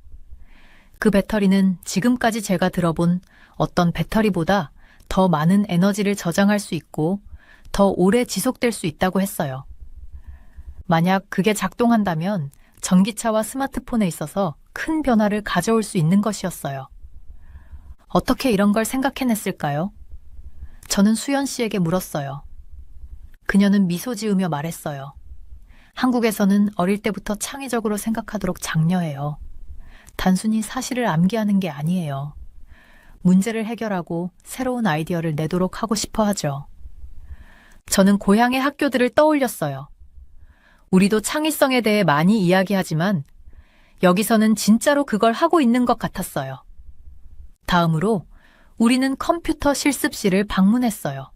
그 배터리는 지금까지 제가 들어본 어떤 배터리보다 더 많은 에너지를 저장할 수 있고 더 오래 지속될 수 있다고 했어요. 만약 그게 작동한다면 전기차와 스마트폰에 있어서 큰 변화를 가져올 수 있는 것이었어요. 어떻게 이런 걸 생각해냈을까요? 저는 수연 씨에게 물었어요. 그녀는 미소 지으며 말했어요. 한국에서는 어릴 때부터 창의적으로 생각하도록 장려해요. 단순히 사실을 암기하는 게 아니에요. 문제를 해결하고 새로운 아이디어를 내도록 하고 싶어 하죠. 저는 고향의 학교들을 떠올렸어요. 우리도 창의성에 대해 많이 이야기하지만 여기서는 진짜로 그걸 하고 있는 것 같았어요. 다음으로 우리는 컴퓨터 실습실을 방문했어요.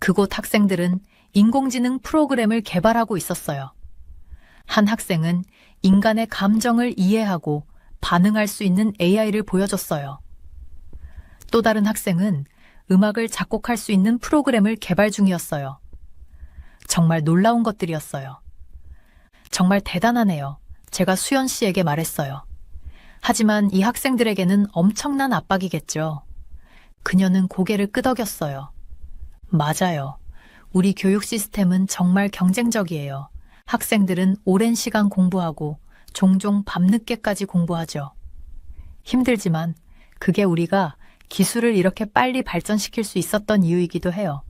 그곳 학생들은 인공지능 프로그램을 개발하고 있었어요. 한 학생은 인간의 감정을 이해하고 반응할 수 있는 AI를 보여줬어요. 또 다른 학생은 음악을 작곡할 수 있는 프로그램을 개발 중이었어요. 정말 놀라운 것들이었어요. 정말 대단하네요. 제가 수연 씨에게 말했어요. 하지만 이 학생들에게는 엄청난 압박이겠죠. 그녀는 고개를 끄덕였어요. 맞아요. 우리 교육 시스템은 정말 경쟁적이에요. 학생들은 오랜 시간 공부하고 종종 밤늦게까지 공부하죠. 힘들지만 그게 우리가 기술을 이렇게 빨리 발전시킬 수 있었던 이유이기도 해요.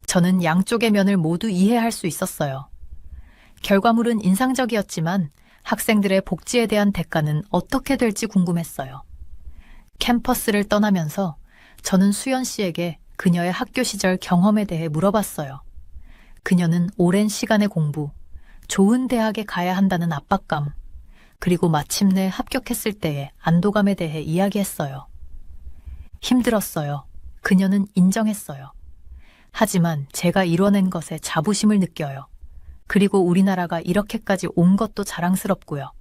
저는 양쪽의 면을 모두 이해할 수 있었어요. 결과물은 인상적이었지만 학생들의 복지에 대한 대가는 어떻게 될지 궁금했어요. 캠퍼스를 떠나면서 저는 수연 씨에게 그녀의 학교 시절 경험에 대해 물어봤어요. 그녀는 오랜 시간의 공부, 좋은 대학에 가야 한다는 압박감, 그리고 마침내 합격했을 때의 안도감에 대해 이야기했어요. 힘들었어요. 그녀는 인정했어요. 하지만 제가 이뤄낸 것에 자부심을 느껴요. 그리고 우리나라가 이렇게까지 온 것도 자랑스럽고요.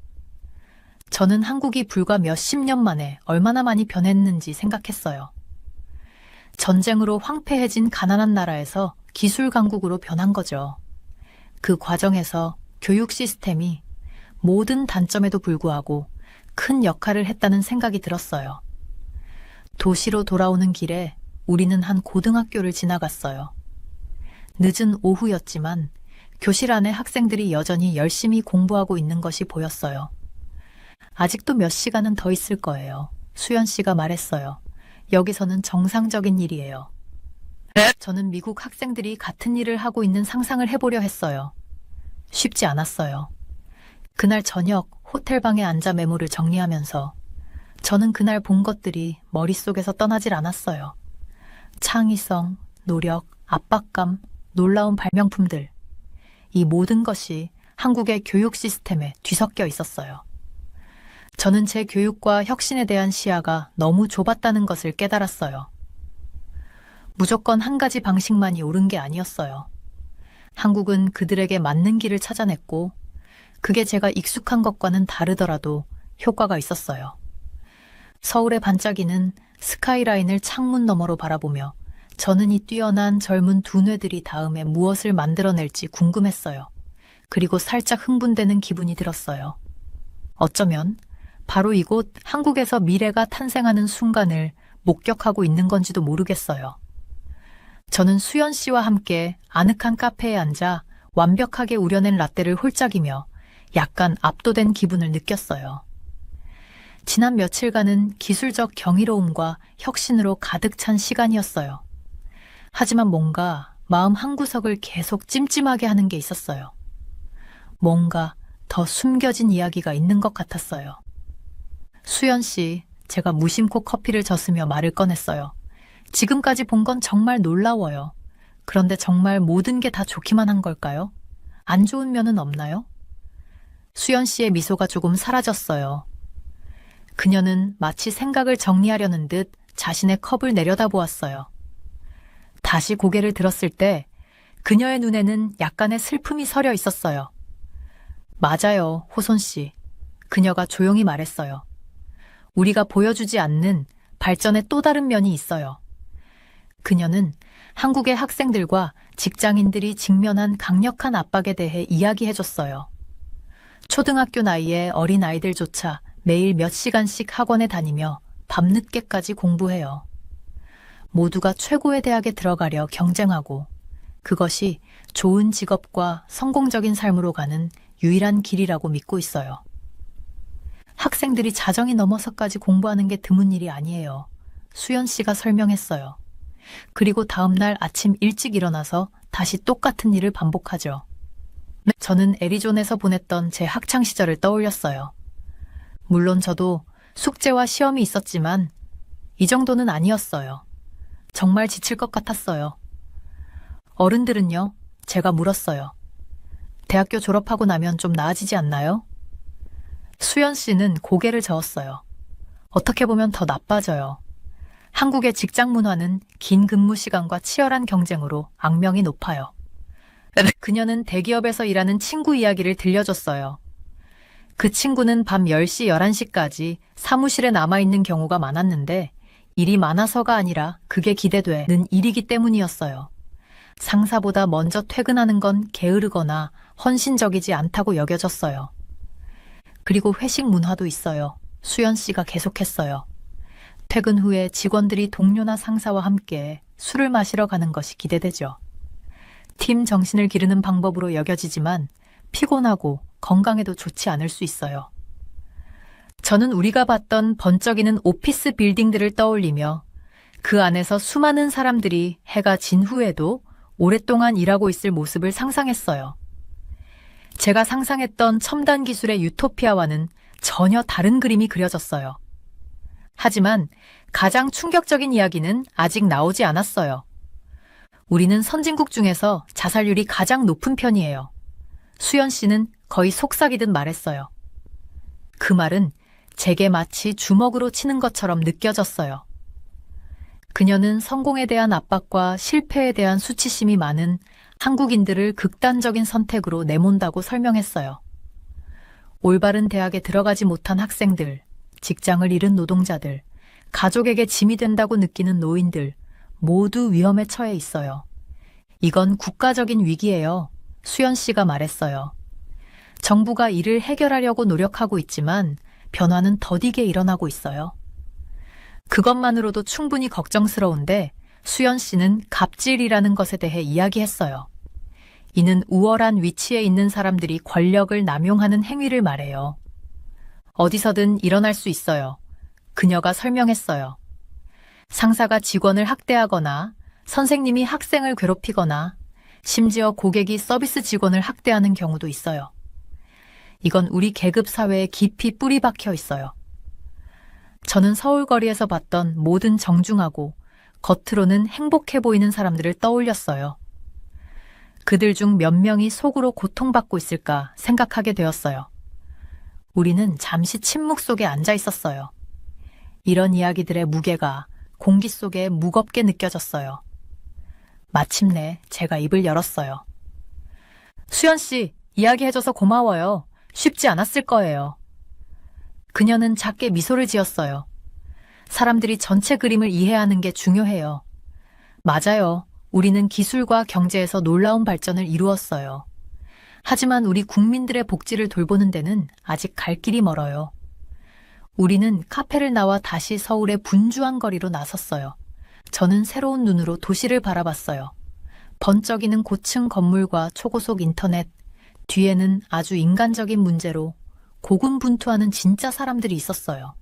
저는 한국이 불과 몇십 년 만에 얼마나 많이 변했는지 생각했어요. 전쟁으로 황폐해진 가난한 나라에서 기술 강국으로 변한 거죠. 그 과정에서 교육 시스템이 모든 단점에도 불구하고 큰 역할을 했다는 생각이 들었어요. 도시로 돌아오는 길에 우리는 한 고등학교를 지나갔어요. 늦은 오후였지만 교실 안에 학생들이 여전히 열심히 공부하고 있는 것이 보였어요. 아직도 몇 시간은 더 있을 거예요. 수연 씨가 말했어요. 여기서는 정상적인 일이에요. 저는 미국 학생들이 같은 일을 하고 있는 상상을 해보려 했어요. 쉽지 않았어요. 그날 저녁 호텔방에 앉아 메모를 정리하면서 저는 그날 본 것들이 머릿속에서 떠나질 않았어요. 창의성, 노력, 압박감, 놀라운 발명품들. 이 모든 것이 한국의 교육 시스템에 뒤섞여 있었어요. 저는 제 교육과 혁신에 대한 시야가 너무 좁았다는 것을 깨달았어요. 무조건 한 가지 방식만이 옳은 게 아니었어요. 한국은 그들에게 맞는 길을 찾아냈고 그게 제가 익숙한 것과는 다르더라도 효과가 있었어요. 서울의 반짝이는 스카이라인을 창문 너머로 바라보며 저는 이 뛰어난 젊은 두뇌들이 다음에 무엇을 만들어낼지 궁금했어요. 그리고 살짝 흥분되는 기분이 들었어요. 어쩌면 바로 이곳 한국에서 미래가 탄생하는 순간을 목격하고 있는 건지도 모르겠어요. 저는 수연 씨와 함께 아늑한 카페에 앉아 완벽하게 우려낸 라떼를 홀짝이며 약간 압도된 기분을 느꼈어요. 지난 며칠간은 기술적 경이로움과 혁신으로 가득 찬 시간이었어요. 하지만 뭔가 마음 한구석을 계속 찜찜하게 하는 게 있었어요. 뭔가 더 숨겨진 이야기가 있는 것 같았어요. 수연 씨, 제가 무심코 커피를 젓으며 말을 꺼냈어요. 지금까지 본 건 정말 놀라워요. 그런데 정말 모든 게 다 좋기만 한 걸까요? 안 좋은 면은 없나요? 수연 씨의 미소가 조금 사라졌어요. 그녀는 마치 생각을 정리하려는 듯 자신의 컵을 내려다보았어요. 다시 고개를 들었을 때 그녀의 눈에는 약간의 슬픔이 서려 있었어요. 맞아요, 호손 씨. 그녀가 조용히 말했어요. 우리가 보여주지 않는 발전의 또 다른 면이 있어요. 그녀는 한국의 학생들과 직장인들이 직면한 강력한 압박에 대해 이야기해줬어요. 초등학교 나이의 어린 아이들조차 매일 몇 시간씩 학원에 다니며 밤늦게까지 공부해요. 모두가 최고의 대학에 들어가려 경쟁하고 그것이 좋은 직업과 성공적인 삶으로 가는 유일한 길이라고 믿고 있어요. 학생들이 자정이 넘어서까지 공부하는 게 드문 일이 아니에요. 수연 씨가 설명했어요. 그리고 다음 날 아침 일찍 일어나서 다시 똑같은 일을 반복하죠. 저는 애리존에서 보냈던 제 학창 시절을 떠올렸어요. 물론 저도 숙제와 시험이 있었지만 이 정도는 아니었어요. 정말 지칠 것 같았어요. 어른들은요? 제가 물었어요. 대학교 졸업하고 나면 좀 나아지지 않나요? 수연 씨는 고개를 저었어요. 어떻게 보면 더 나빠져요. 한국의 직장 문화는 긴 근무 시간과 치열한 경쟁으로 악명이 높아요. 그녀는 대기업에서 일하는 친구 이야기를 들려줬어요. 그 친구는 밤 10시, 11시까지 사무실에 남아있는 경우가 많았는데 일이 많아서가 아니라 그게 기대되는 일이기 때문이었어요. 상사보다 먼저 퇴근하는 건 게으르거나 헌신적이지 않다고 여겨졌어요. 그리고 회식 문화도 있어요. 수연 씨가 계속했어요. 퇴근 후에 직원들이 동료나 상사와 함께 술을 마시러 가는 것이 기대되죠. 팀 정신을 기르는 방법으로 여겨지지만 피곤하고 건강에도 좋지 않을 수 있어요. 저는 우리가 봤던 번쩍이는 오피스 빌딩들을 떠올리며 그 안에서 수많은 사람들이 해가 진 후에도 오랫동안 일하고 있을 모습을 상상했어요. 제가 상상했던 첨단 기술의 유토피아와는 전혀 다른 그림이 그려졌어요. 하지만 가장 충격적인 이야기는 아직 나오지 않았어요. 우리는 선진국 중에서 자살률이 가장 높은 편이에요. 수연 씨는 거의 속삭이듯 말했어요. 그 말은 제게 마치 주먹으로 치는 것처럼 느껴졌어요. 그녀는 성공에 대한 압박과 실패에 대한 수치심이 많은 한국인들을 극단적인 선택으로 내몬다고 설명했어요. 올바른 대학에 들어가지 못한 학생들, 직장을 잃은 노동자들, 가족에게 짐이 된다고 느끼는 노인들 모두 위험에 처해 있어요. 이건 국가적인 위기예요. 수연 씨가 말했어요. 정부가 이를 해결하려고 노력하고 있지만 변화는 더디게 일어나고 있어요. 그것만으로도 충분히 걱정스러운데 수연 씨는 갑질이라는 것에 대해 이야기했어요. 이는 우월한 위치에 있는 사람들이 권력을 남용하는 행위를 말해요. 어디서든 일어날 수 있어요. 그녀가 설명했어요. 상사가 직원을 학대하거나 선생님이 학생을 괴롭히거나 심지어 고객이 서비스 직원을 학대하는 경우도 있어요. 이건 우리 계급 사회에 깊이 뿌리 박혀 있어요. 저는 서울 거리에서 봤던 모든 정중하고 겉으로는 행복해 보이는 사람들을 떠올렸어요. 그들 중 몇 명이 속으로 고통받고 있을까 생각하게 되었어요. 우리는 잠시 침묵 속에 앉아 있었어요. 이런 이야기들의 무게가 공기 속에 무겁게 느껴졌어요. 마침내 제가 입을 열었어요. 수연 씨, 이야기해줘서 고마워요. 쉽지 않았을 거예요. 그녀는 작게 미소를 지었어요. 사람들이 전체 그림을 이해하는 게 중요해요. 맞아요. 우리는 기술과 경제에서 놀라운 발전을 이루었어요. 하지만 우리 국민들의 복지를 돌보는 데는 아직 갈 길이 멀어요. 우리는 카페를 나와 다시 서울의 분주한 거리로 나섰어요. 저는 새로운 눈으로 도시를 바라봤어요. 번쩍이는 고층 건물과 초고속 인터넷, 뒤에는 아주 인간적인 문제로 고군분투하는 진짜 사람들이 있었어요.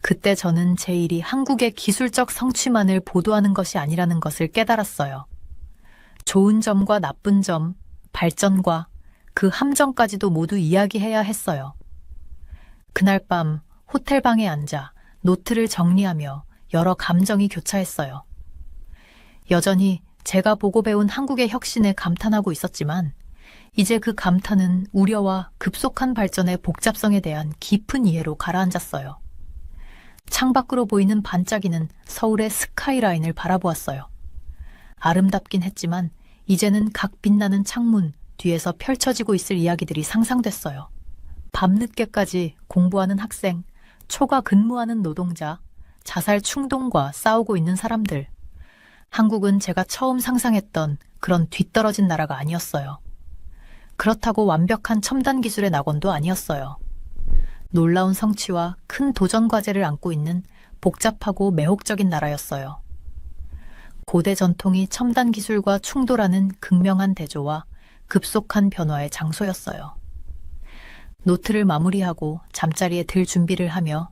그때 저는 제 일이 한국의 기술적 성취만을 보도하는 것이 아니라는 것을 깨달았어요. 좋은 점과 나쁜 점, 발전과 그 함정까지도 모두 이야기해야 했어요. 그날 밤 호텔방에 앉아 노트를 정리하며 여러 감정이 교차했어요. 여전히 제가 보고 배운 한국의 혁신에 감탄하고 있었지만 이제 그 감탄은 우려와 급속한 발전의 복잡성에 대한 깊은 이해로 가라앉았어요. 창밖으로 보이는 반짝이는 서울의 스카이라인을 바라보았어요. 아름답긴 했지만 이제는 각 빛나는 창문 뒤에서 펼쳐지고 있을 이야기들이 상상됐어요. 밤늦게까지 공부하는 학생, 초과 근무하는 노동자, 자살 충동과 싸우고 있는 사람들. 한국은 제가 처음 상상했던 그런 뒤떨어진 나라가 아니었어요. 그렇다고 완벽한 첨단 기술의 낙원도 아니었어요. 놀라운 성취와 큰 도전 과제를 안고 있는 복잡하고 매혹적인 나라였어요. 고대 전통이 첨단 기술과 충돌하는 극명한 대조와 급속한 변화의 장소였어요. 노트를 마무리하고 잠자리에 들 준비를 하며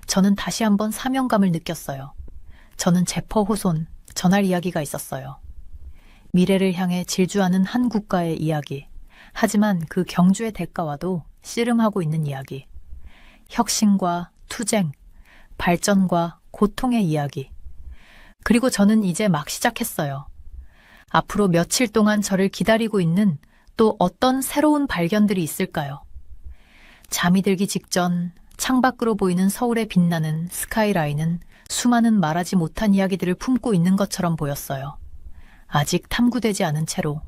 저는 다시 한번 사명감을 느꼈어요. 저는 제퍼호손, 전할 이야기가 있었어요. 미래를 향해 질주하는 한 국가의 이야기. 하지만 그 경주의 대가와도 씨름하고 있는 이야기. 혁신과 투쟁, 발전과 고통의 이야기. 그리고 저는 이제 막 시작했어요. 앞으로 며칠 동안 저를 기다리고 있는 또 어떤 새로운 발견들이 있을까요? 잠이 들기 직전 창밖으로 보이는 서울의 빛나는 스카이라인은 수많은 말하지 못한 이야기들을 품고 있는 것처럼 보였어요. 아직 탐구되지 않은 채로